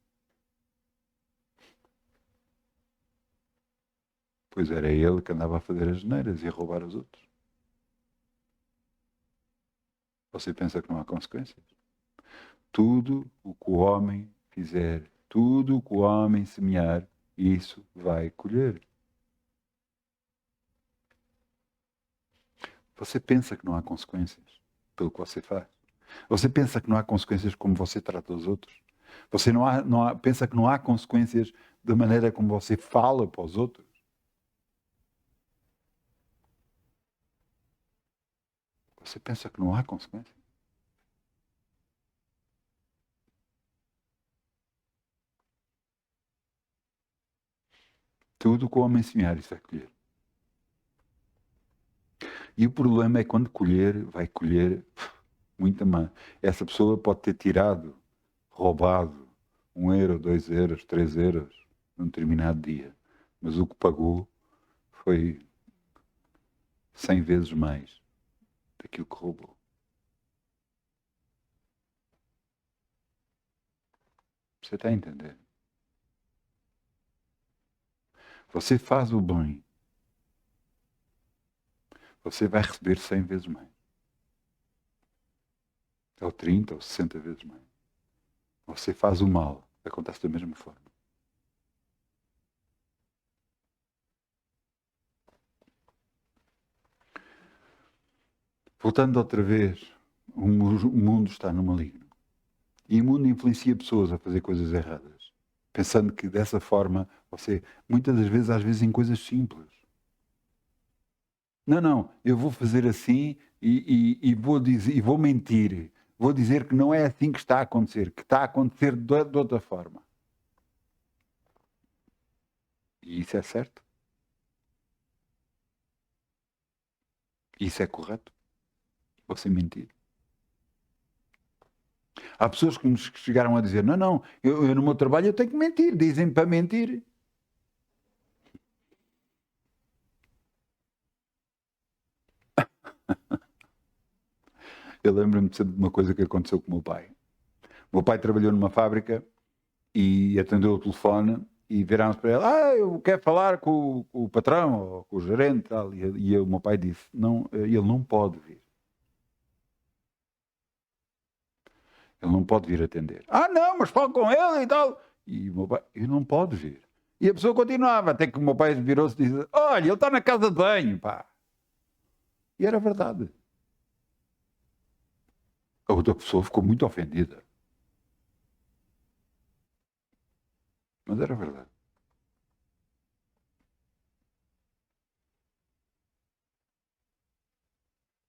Pois era ele que andava a fazer as neiras e a roubar os outros. Você pensa que não há consequências? Tudo o que o homem fizer, tudo o que o homem semear, isso vai colher. Você pensa que não há consequências pelo que você faz? Você pensa que não há consequências como você trata os outros? Você pensa que não há consequências da maneira como você fala para os outros? Você pensa que não há consequências? Tudo o que o homem semear, isso vai colher. E o problema é quando colher, vai colher muita má. Essa pessoa pode ter tirado, roubado €1, €2, €3 num determinado dia. Mas o que pagou foi 100 vezes mais daquilo que roubou. Você está a entender? Você faz o bem, você vai receber 100 vezes mais. Ou 30 ou 60 vezes mais. Você faz o mal, acontece da mesma forma. Voltando outra vez, o mundo está no maligno. E o mundo influencia pessoas a fazer coisas erradas. Pensando que dessa forma, você, muitas das vezes, às vezes em coisas simples. Não, eu vou fazer assim e vou dizer, e vou mentir. Vou dizer que não é assim que está a acontecer, que está a acontecer de outra forma. E isso é certo? Isso é correto? Você mentir? Há pessoas que nos chegaram a dizer, não, eu no meu trabalho eu tenho que mentir, dizem para mentir. Eu lembro-me sempre de uma coisa que aconteceu com o meu pai. O meu pai trabalhou numa fábrica e atendeu o telefone e virámos para ele, eu quero falar com o patrão ou com o gerente e tal. E o meu pai disse, não, ele não pode vir. Ele não pode vir atender. Não, mas fala com ele e tal. E o meu pai, ele não pode vir. E a pessoa continuava, até que o meu pai virou-se e disse, olha, ele está na casa de banho, pá. E era verdade. A outra pessoa ficou muito ofendida. Mas era verdade.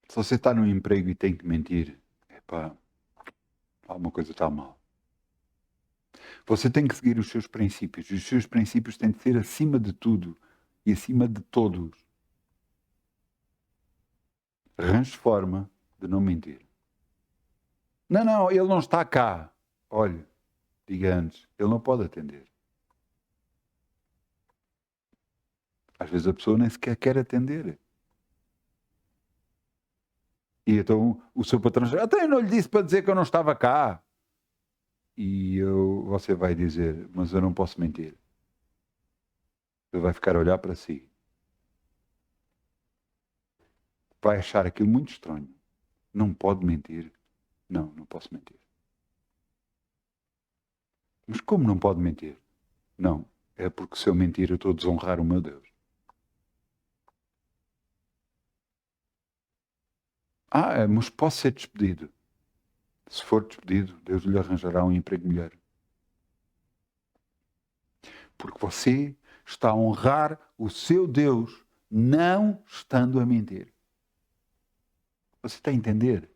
Se você está num emprego e tem que mentir, Pá, alguma coisa está mal. Você tem que seguir os seus princípios. E os seus princípios têm de ser acima de tudo e acima de todos. Arranje forma de não mentir. Não, ele não está cá. Olhe, diga antes, ele não pode atender. Às vezes a pessoa nem sequer quer atender. E então o seu patrão diz, até eu não lhe disse para dizer que eu não estava cá. E você vai dizer, mas eu não posso mentir. Ele vai ficar a olhar para si. Vai achar aquilo muito estranho. Não pode mentir. Não posso mentir. Mas como não pode mentir? Não, é porque se eu mentir eu estou a desonrar o meu Deus. Mas posso ser despedido. Se for despedido, Deus lhe arranjará um emprego melhor. Porque você está a honrar o seu Deus, não estando a mentir. Você está a entender?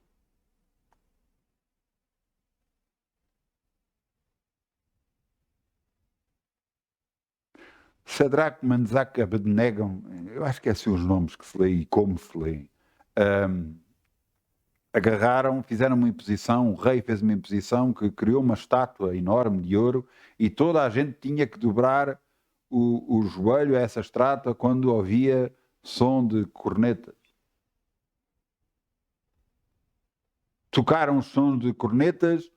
Sadraque, Mesaque, Abednego, eu acho que é assim os nomes que se lê e como se lê. Agarraram, fizeram uma imposição, o rei fez uma imposição que criou uma estátua enorme de ouro e toda a gente tinha que dobrar o joelho a essa estátua quando ouvia som de cornetas. Tocaram os sons de cornetas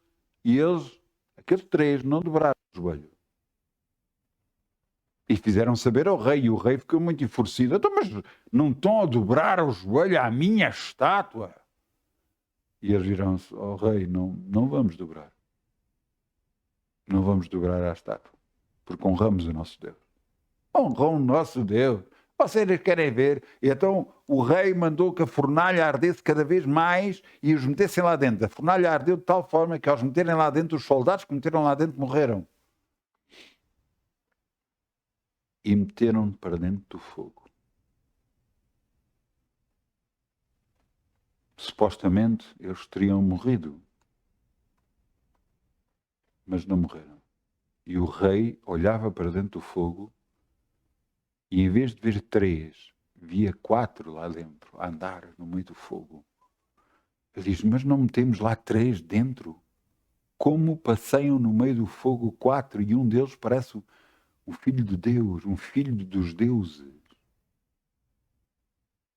e eles, aqueles três, não dobraram o joelho. E fizeram saber ao rei, e o rei ficou muito enfurecido. Então, mas não estão a dobrar o joelho à minha estátua? E eles viram-se ao rei, não vamos dobrar. Não vamos dobrar à estátua, porque honramos o nosso Deus. Honram o nosso Deus. Vocês querem ver? E então o rei mandou que a fornalha ardesse cada vez mais e os metessem lá dentro. A fornalha ardeu de tal forma que, aos meterem lá dentro, os soldados que meteram lá dentro morreram. E meteram para dentro do fogo. Supostamente eles teriam morrido, mas não morreram. E o rei olhava para dentro do fogo e, em vez de ver 3, via 4 lá dentro, a andar no meio do fogo. Ele diz, mas não metemos lá 3 dentro? Como passeiam no meio do fogo 4 e um deles parece o filho de Deus, um filho dos deuses.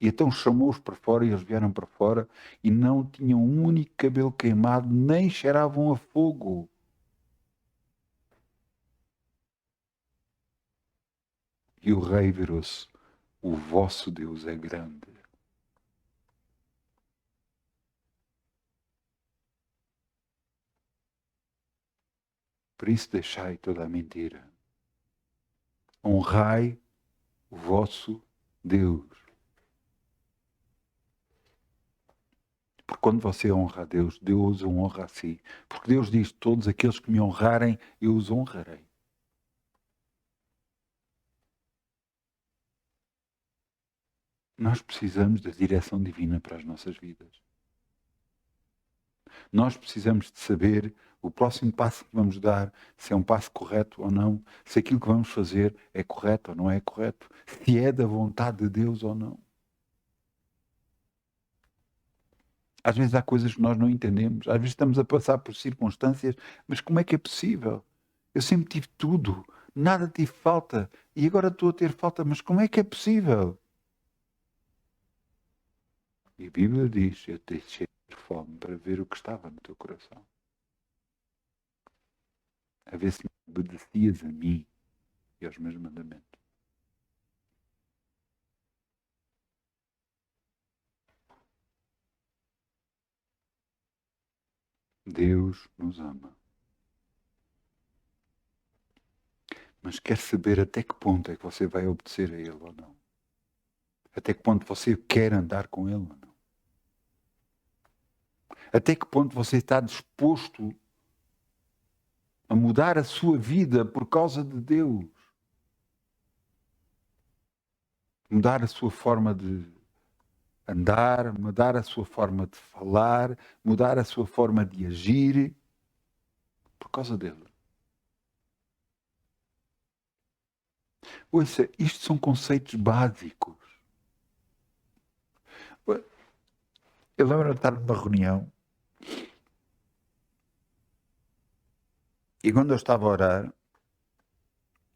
E então chamou-os para fora e eles vieram para fora e não tinham um único cabelo queimado, nem cheiravam a fogo. E o rei virou-se, o vosso Deus é grande. Por isso deixai toda a mentira. Honrai o vosso Deus. Porque quando você honra a Deus, Deus o honra a si. Porque Deus diz, todos aqueles que me honrarem, eu os honrarei. Nós precisamos da direção divina para as nossas vidas. Nós precisamos de saber o próximo passo que vamos dar, se é um passo correto ou não, se aquilo que vamos fazer é correto ou não é correto, se é da vontade de Deus ou não. Às vezes há coisas que nós não entendemos, às vezes estamos a passar por circunstâncias, mas como é que é possível? Eu sempre tive tudo, nada tive falta, e agora estou a ter falta, mas como é que é possível? E a Bíblia diz, eu deixei de ter fome para ver o que estava no teu coração. A ver se me obedecias a mim e aos meus mandamentos. Deus nos ama. Mas quer saber até que ponto é que você vai obedecer a Ele ou não. Até que ponto você quer andar com Ele ou não. Até que ponto você está disposto a mudar a sua vida por causa de Deus. Mudar a sua forma de andar, mudar a sua forma de falar, mudar a sua forma de agir, por causa dele. Ouça, isto são conceitos básicos. Eu lembro de estar numa reunião e quando eu estava a orar,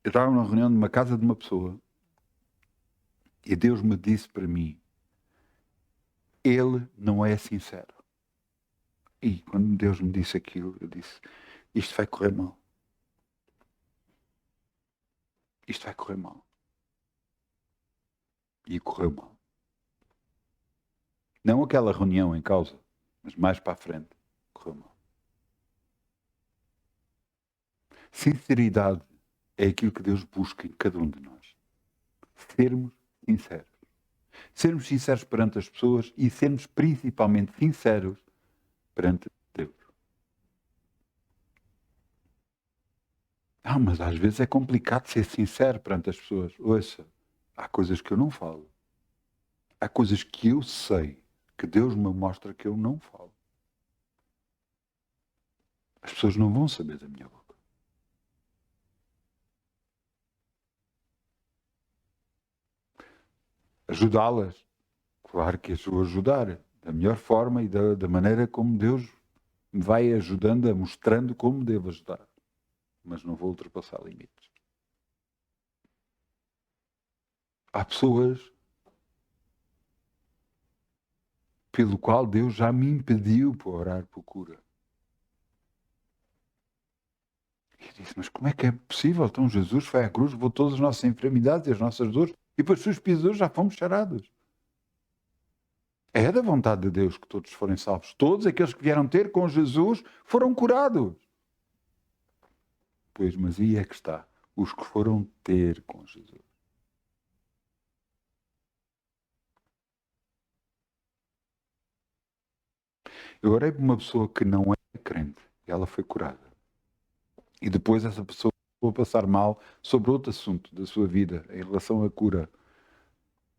eu estava numa reunião numa casa de uma pessoa e Deus me disse para mim, ele não é sincero. E quando Deus me disse aquilo, eu disse, isto vai correr mal. Isto vai correr mal. E correu mal. Não aquela reunião em causa, mas mais para a frente, correu mal. Sinceridade é aquilo que Deus busca em cada um de nós. Sermos sinceros. Sermos sinceros perante as pessoas e sermos principalmente sinceros perante Deus. Mas às vezes é complicado ser sincero perante as pessoas. Ouça, há coisas que eu não falo. Há coisas que eu sei, que Deus me mostra que eu não falo. As pessoas não vão saber da minha boca. Ajudá-las. Claro que as vou ajudar. Da melhor forma e da maneira como Deus me vai ajudando, mostrando como devo ajudar. Mas não vou ultrapassar limites. Há pessoas pelo qual Deus já me impediu para orar por cura. E disse, mas como é que é possível? Então Jesus foi à cruz, levou todas as nossas enfermidades e as nossas dores, e para os seus pisadores já fomos sarados. É da vontade de Deus que todos forem salvos. Todos aqueles que vieram ter com Jesus foram curados. Pois, mas aí é que está. Os que foram ter com Jesus. Eu orei por uma pessoa que não é crente. E ela foi curada. E depois essa pessoa começou a passar mal sobre outro assunto da sua vida, em relação à cura.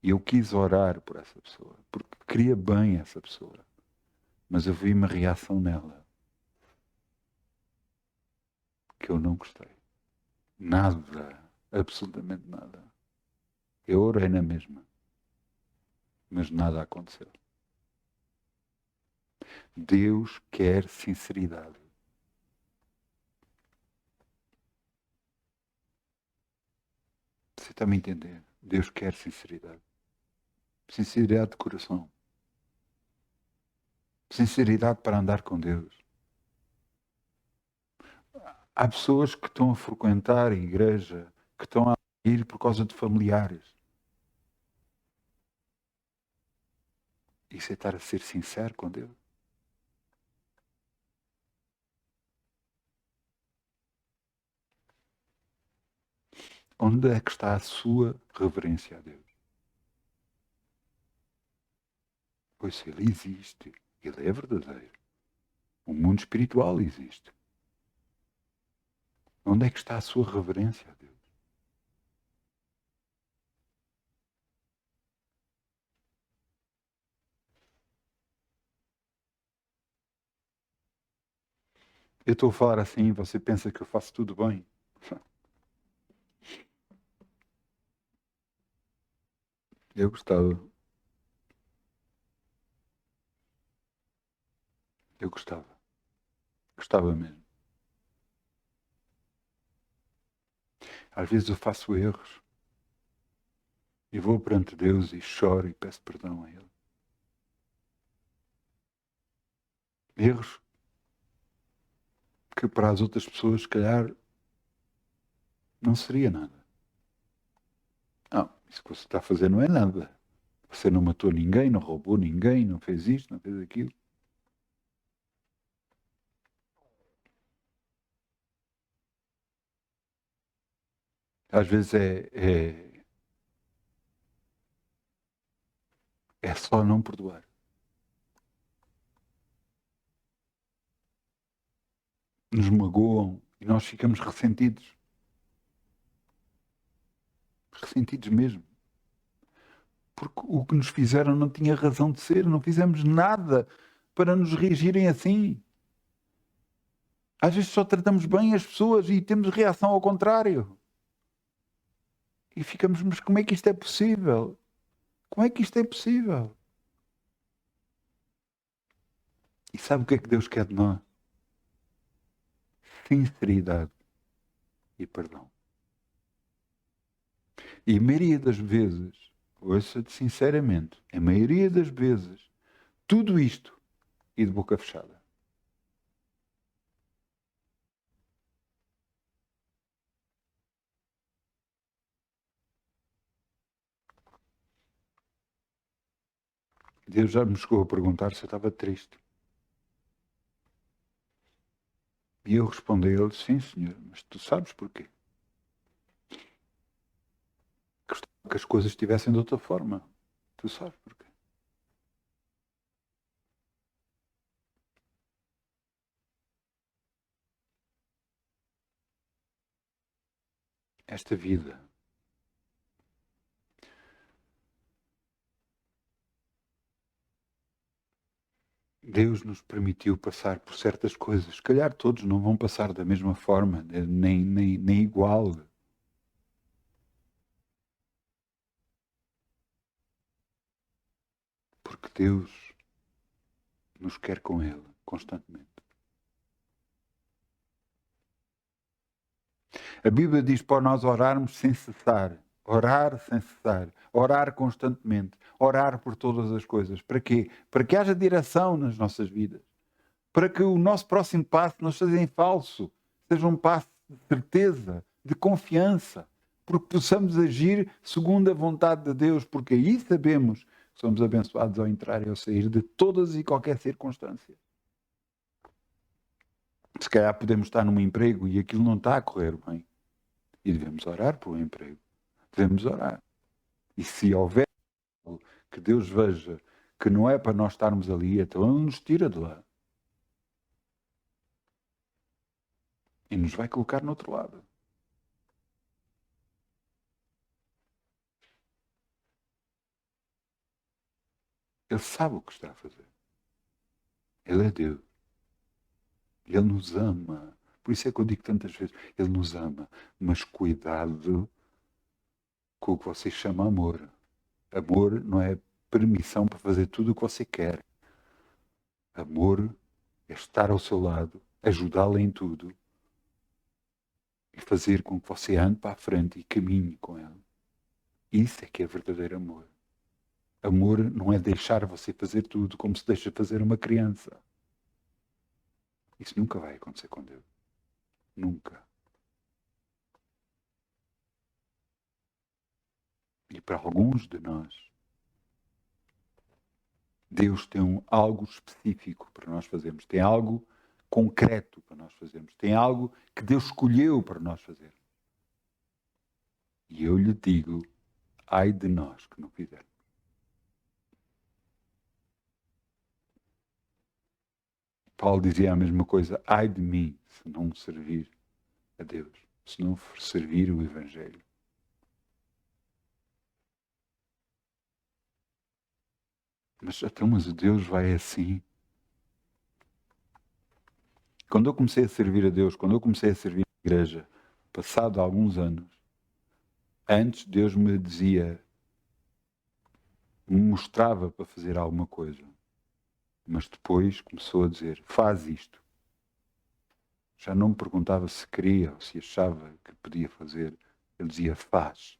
E eu quis orar por essa pessoa. Porque queria bem essa pessoa. Mas eu vi uma reação nela. Que eu não gostei. Nada. Absolutamente nada. Eu orei na mesma. Mas nada aconteceu. Deus quer sinceridade. Você está me entendendo? Deus quer sinceridade. Sinceridade de coração. Sinceridade para andar com Deus. Há pessoas que estão a frequentar a igreja, que estão a ir por causa de familiares. Isso é estar a ser sincero com Deus. Onde é que está a sua reverência a Deus? Pois Ele existe. Ele é verdadeiro. O mundo espiritual existe. Onde é que está a sua reverência a Deus? Eu estou a falar assim e você pensa que eu faço tudo bem. Eu gostava. Eu gostava. Gostava mesmo. Às vezes eu faço erros. E vou perante Deus e choro e peço perdão a Ele. Erros que para as outras pessoas, se calhar, não seria nada. Não, isso que você está a fazer não é nada. Você não matou ninguém, não roubou ninguém, não fez isto, não fez aquilo. Às vezes é só não perdoar. Nos magoam e nós ficamos ressentidos. Ressentidos mesmo. Porque o que nos fizeram não tinha razão de ser, não fizemos nada para nos reagirem assim. Às vezes só tratamos bem as pessoas e temos reação ao contrário. E ficamos, mas como é que isto é possível? Como é que isto é possível? E sabe o que é que Deus quer de nós? Sinceridade e perdão. E a maioria das vezes, ouça-te sinceramente, a maioria das vezes, tudo isto e de boca fechada. Deus já me chegou a perguntar se eu estava triste. E eu respondi a ele, sim senhor, mas tu sabes porquê? Gostava que as coisas estivessem de outra forma. Tu sabes porquê? Esta vida Deus nos permitiu passar por certas coisas. Se calhar todos não vão passar da mesma forma, nem igual. Porque Deus nos quer com Ele constantemente. A Bíblia diz para nós orarmos sem cessar. Orar sem cessar. Orar constantemente. Orar por todas as coisas. Para quê? Para que haja direção nas nossas vidas. Para que o nosso próximo passo não seja em falso. Seja um passo de certeza, de confiança. Porque possamos agir segundo a vontade de Deus. Porque aí sabemos que somos abençoados ao entrar e ao sair de todas e qualquer circunstância. Se calhar podemos estar num emprego e aquilo não está a correr bem. E devemos orar pelo emprego. Devemos orar. E se houver algo que Deus veja que não é para nós estarmos ali, então Ele nos tira de lá. E nos vai colocar no outro lado. Ele sabe o que está a fazer. Ele é Deus. Ele nos ama. Por isso é que eu digo tantas vezes, Ele nos ama. Mas cuidado com o que você chama amor. Amor não é permissão para fazer tudo o que você quer. Amor é estar ao seu lado, ajudá-lo em tudo e fazer com que você ande para a frente e caminhe com ele. Isso é que é verdadeiro amor. Amor não é deixar você fazer tudo como se deixa fazer uma criança. Isso nunca vai acontecer com Deus. Nunca. E para alguns de nós, Deus tem algo específico para nós fazermos. Tem algo concreto para nós fazermos. Tem algo que Deus escolheu para nós fazermos. E eu lhe digo, ai de nós que não fizermos. Paulo dizia a mesma coisa, ai de mim se não servir a Deus, se não servir o Evangelho. Mas Deus vai assim. Quando eu comecei a servir a Deus, quando eu comecei a servir a igreja, passado alguns anos, antes Deus me dizia, me mostrava para fazer alguma coisa. Mas depois começou a dizer, faz isto. Já não me perguntava se queria ou se achava que podia fazer. Ele dizia, faz.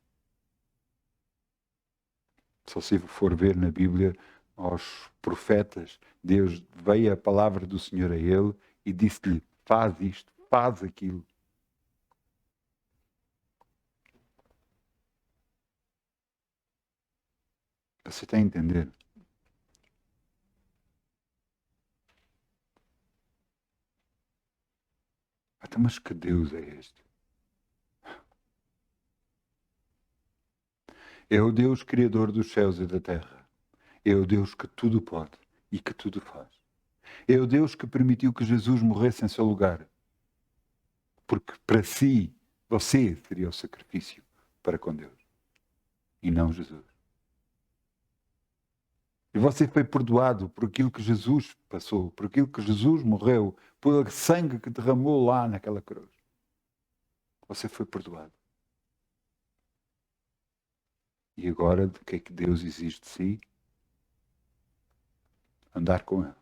Só se for ver na Bíblia, aos profetas, Deus veio a palavra do Senhor a ele e disse-lhe, faz isto, faz aquilo. Você está a entender? Até mas que Deus é este? É o Deus criador dos céus e da terra. É o Deus que tudo pode e que tudo faz. É o Deus que permitiu que Jesus morresse em seu lugar. Porque para si, você seria o sacrifício para com Deus. E não Jesus. E você foi perdoado por aquilo que Jesus passou, por aquilo que Jesus morreu, pelo sangue que derramou lá naquela cruz. Você foi perdoado. E agora, o que é que Deus exige de si? Andar com Ele.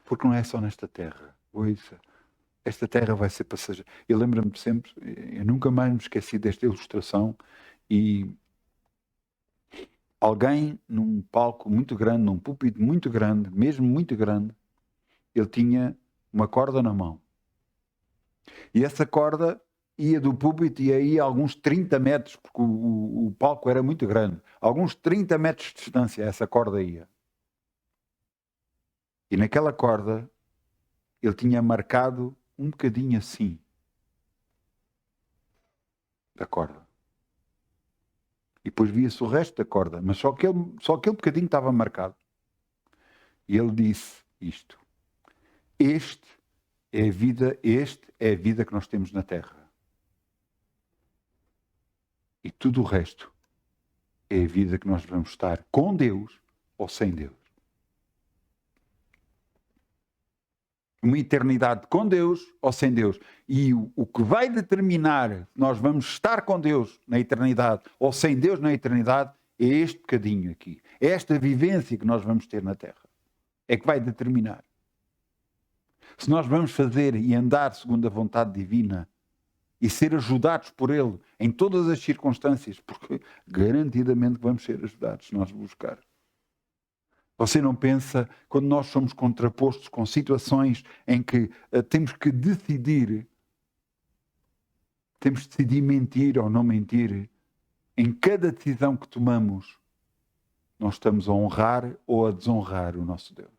Porque não é só nesta terra. Ouça, esta terra vai ser passageira. Eu lembro-me sempre, eu nunca mais me esqueci desta ilustração, e alguém num palco muito grande, num púlpito muito grande, mesmo muito grande, ele tinha uma corda na mão. E essa corda ia do púlpito e aí alguns 30 metros, porque o palco era muito grande, alguns 30 metros de distância essa corda ia. E naquela corda ele tinha marcado um bocadinho assim da corda. E depois via-se o resto da corda, mas só aquele bocadinho estava marcado. E ele disse isto: Este é a vida que nós temos na terra. E tudo o resto é a vida que nós vamos estar com Deus ou sem Deus. Uma eternidade com Deus ou sem Deus. E o que vai determinar se nós vamos estar com Deus na eternidade ou sem Deus na eternidade é este bocadinho aqui. É esta vivência que nós vamos ter na terra. É que vai determinar. Se nós vamos fazer e andar segundo a vontade divina e ser ajudados por Ele em todas as circunstâncias, porque garantidamente vamos ser ajudados se nós buscar. Você não pensa, quando nós somos contrapostos com situações em que temos que decidir, temos de decidir mentir ou não mentir, em cada decisão que tomamos, nós estamos a honrar ou a desonrar o nosso Deus.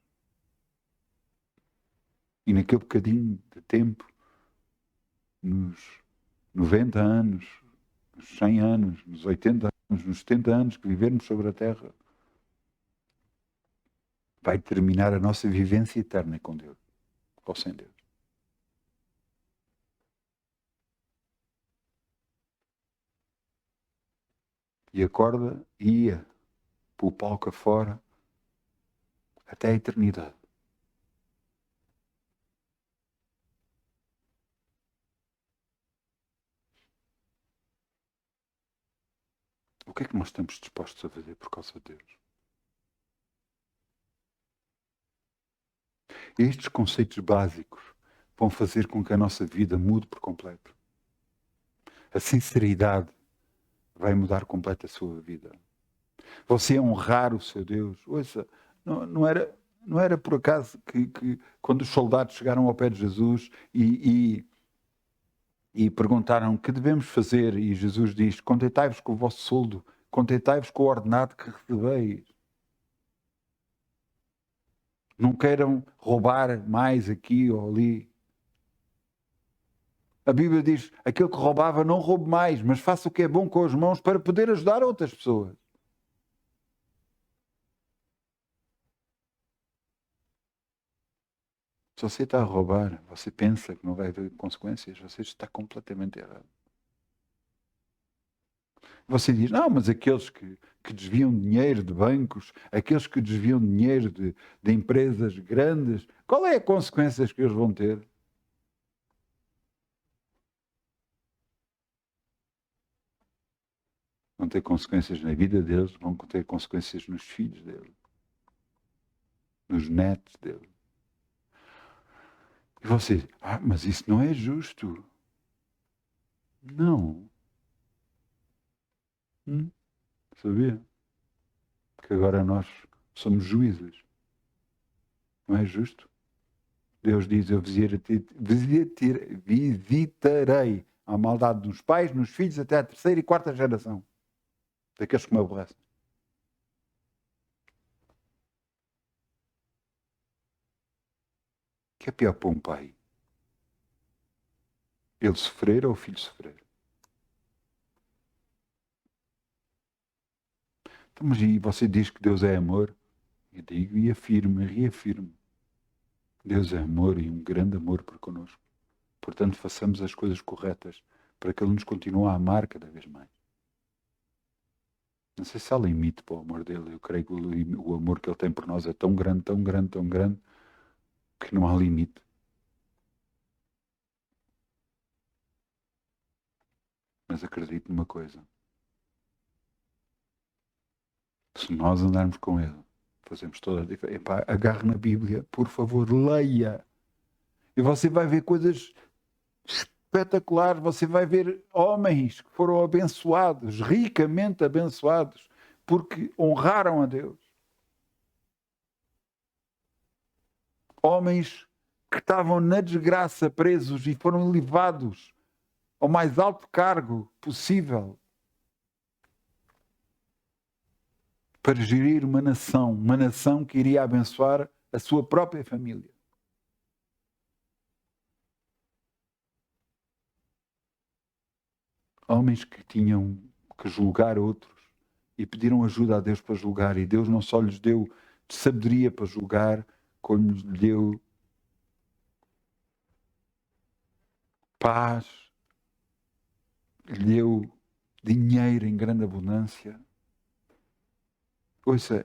E naquele bocadinho de tempo, nos 90 anos, nos 100 anos, nos 80 anos, nos 70 anos que vivermos sobre a Terra, vai determinar a nossa vivência eterna com Deus, ou sem Deus. E a corda ia pelo palco afora até a eternidade. O que é que nós estamos dispostos a fazer por causa de Deus? Estes conceitos básicos vão fazer com que a nossa vida mude por completo. A sinceridade vai mudar completo a sua vida. Você honrar o seu Deus. Ouça, não era por acaso que quando os soldados chegaram ao pé de Jesus e perguntaram o que devemos fazer, e Jesus diz: contentai-vos com o vosso soldo, contentai-vos com o ordenado que recebeis. Não queiram roubar mais aqui ou ali. A Bíblia diz: aquele que roubava não roube mais, mas faça o que é bom com as mãos para poder ajudar outras pessoas. Se você está a roubar, você pensa que não vai haver consequências, você está completamente errado. Você diz: não, mas aqueles que desviam dinheiro de bancos, aqueles que desviam dinheiro de empresas grandes, qual é a consequências que eles vão ter? Vão ter consequências na vida deles, vão ter consequências nos filhos deles, nos netos deles. E você diz: mas isso não é justo. Não. Sabia? Que agora nós somos juízes. Não é justo? Deus diz: eu visitarei a maldade dos pais, nos filhos, até a terceira e quarta geração daqueles que me aborrecem. O que é pior para um pai? Ele sofrer ou o filho sofrer? Então, mas e você diz que Deus é amor? Eu digo e afirmo, e reafirmo. Deus é amor e um grande amor por connosco. Portanto, façamos as coisas corretas para que Ele nos continue a amar cada vez mais. Não sei se há limite para o amor dele. Eu creio que o amor que ele tem por nós é tão grande, tão grande, tão grande, que não há limite. Mas acredito numa coisa. Se nós andarmos com ele, fazemos toda a diferença. Epá, agarre na Bíblia, por favor, leia. E você vai ver coisas espetaculares. Você vai ver homens que foram abençoados, ricamente abençoados, porque honraram a Deus. Homens que estavam na desgraça presos e foram levados ao mais alto cargo possível para gerir uma nação que iria abençoar a sua própria família. Homens que tinham que julgar outros e pediram ajuda a Deus para julgar, e Deus não só lhes deu sabedoria para julgar, como lhes deu paz, lhe deu dinheiro em grande abundância. Ouça,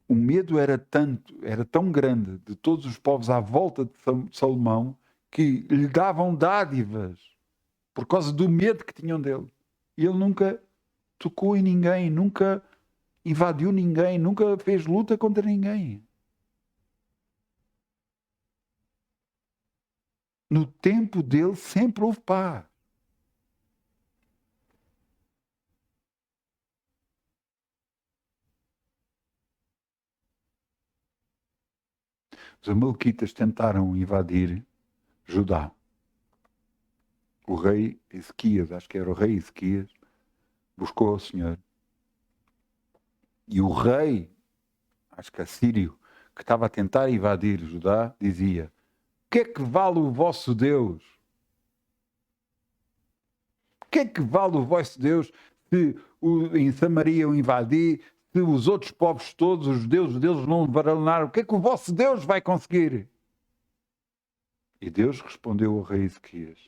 o medo era tão grande de todos os povos à volta de Salomão, que lhe davam dádivas por causa do medo que tinham dele. E ele nunca tocou em ninguém, nunca invadiu ninguém, nunca fez luta contra ninguém. No tempo dele sempre houve paz. Os amalequitas tentaram invadir Judá. O rei Ezequias, acho que era o rei Ezequias, buscou ao Senhor. E o rei, acho que assírio, que estava a tentar invadir Judá, dizia: o que é que vale o vosso Deus? O que é que vale o vosso Deus se em Samaria o invadir, se os outros povos todos, os deuses deles não valerão nada? O que é que o vosso Deus vai conseguir? E Deus respondeu ao rei Ezequias: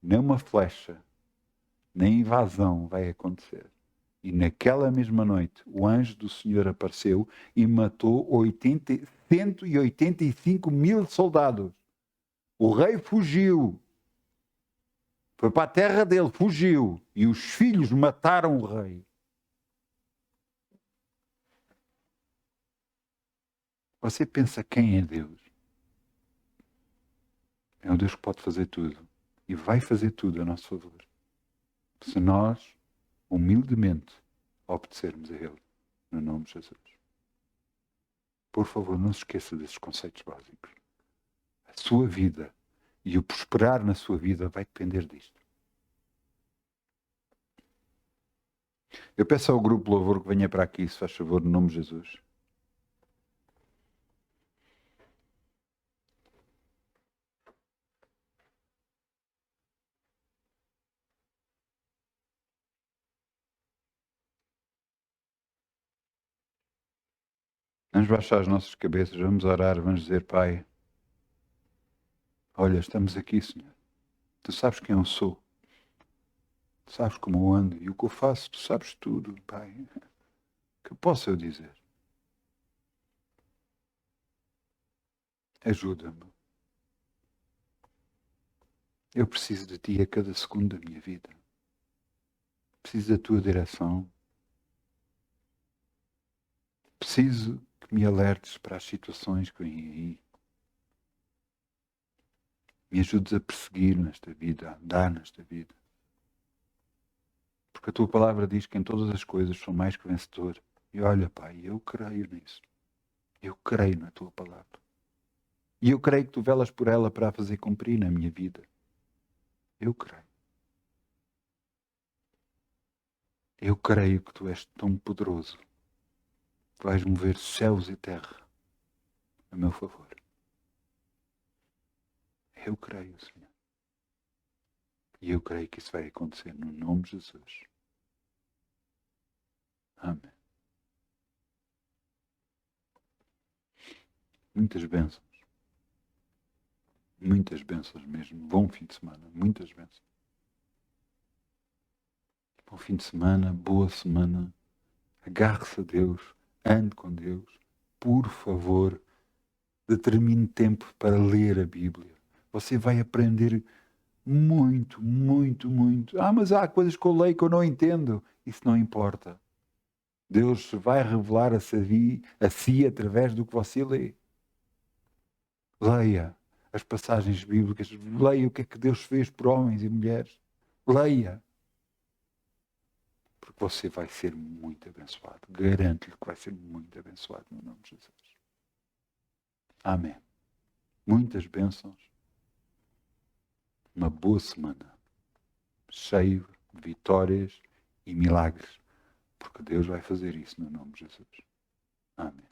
nem uma flecha, nem invasão vai acontecer. E naquela mesma noite, o anjo do Senhor apareceu e matou 185 mil soldados. O rei fugiu. Foi para a terra dele, fugiu. E os filhos mataram o rei. Você pensa quem é Deus? É um Deus que pode fazer tudo. E vai fazer tudo a nosso favor. Se nós, humildemente, obedecermos a Ele. No nome de Jesus. Por favor, não se esqueça desses conceitos básicos. A sua vida e o prosperar na sua vida vai depender disto. Eu peço ao grupo Louvor que venha para aqui, se faz favor, no nome de Jesus. Vamos baixar as nossas cabeças, vamos orar, vamos dizer: Pai, olha, estamos aqui, Senhor. Tu sabes quem eu sou. Tu sabes como eu ando e o que eu faço. Tu sabes tudo, Pai. O que posso eu dizer? Ajuda-me. Eu preciso de Ti a cada segundo da minha vida. Preciso da Tua direção. Preciso que me alertes para as situações que vêm aí. Me ajudes a perseguir nesta vida, a andar nesta vida. Porque a Tua palavra diz que em todas as coisas sou mais que vencedor. E olha, Pai, eu creio nisso. Eu creio na Tua palavra. E eu creio que Tu velas por ela para a fazer cumprir na minha vida. Eu creio. Eu creio que Tu és tão poderoso. Vais mover céus e terra a meu favor. Eu creio, Senhor. E eu creio que isso vai acontecer no nome de Jesus. Amém. Muitas bênçãos. Muitas bênçãos mesmo. Bom fim de semana. Muitas bênçãos. Bom fim de semana, boa semana. Agarre-se a Deus, ande com Deus. Por favor, determine tempo para ler a Bíblia. Você vai aprender muito, muito, muito. Mas há coisas que eu leio que eu não entendo. Isso não importa. Deus vai revelar a si através do que você lê. Leia as passagens bíblicas. Leia o que é que Deus fez por homens e mulheres. Leia. Porque você vai ser muito abençoado. Garanto-lhe que vai ser muito abençoado no nome de Jesus. Amém. Muitas bênçãos. Uma boa semana. Cheio de vitórias e milagres. Porque Deus vai fazer isso no nome de Jesus. Amém.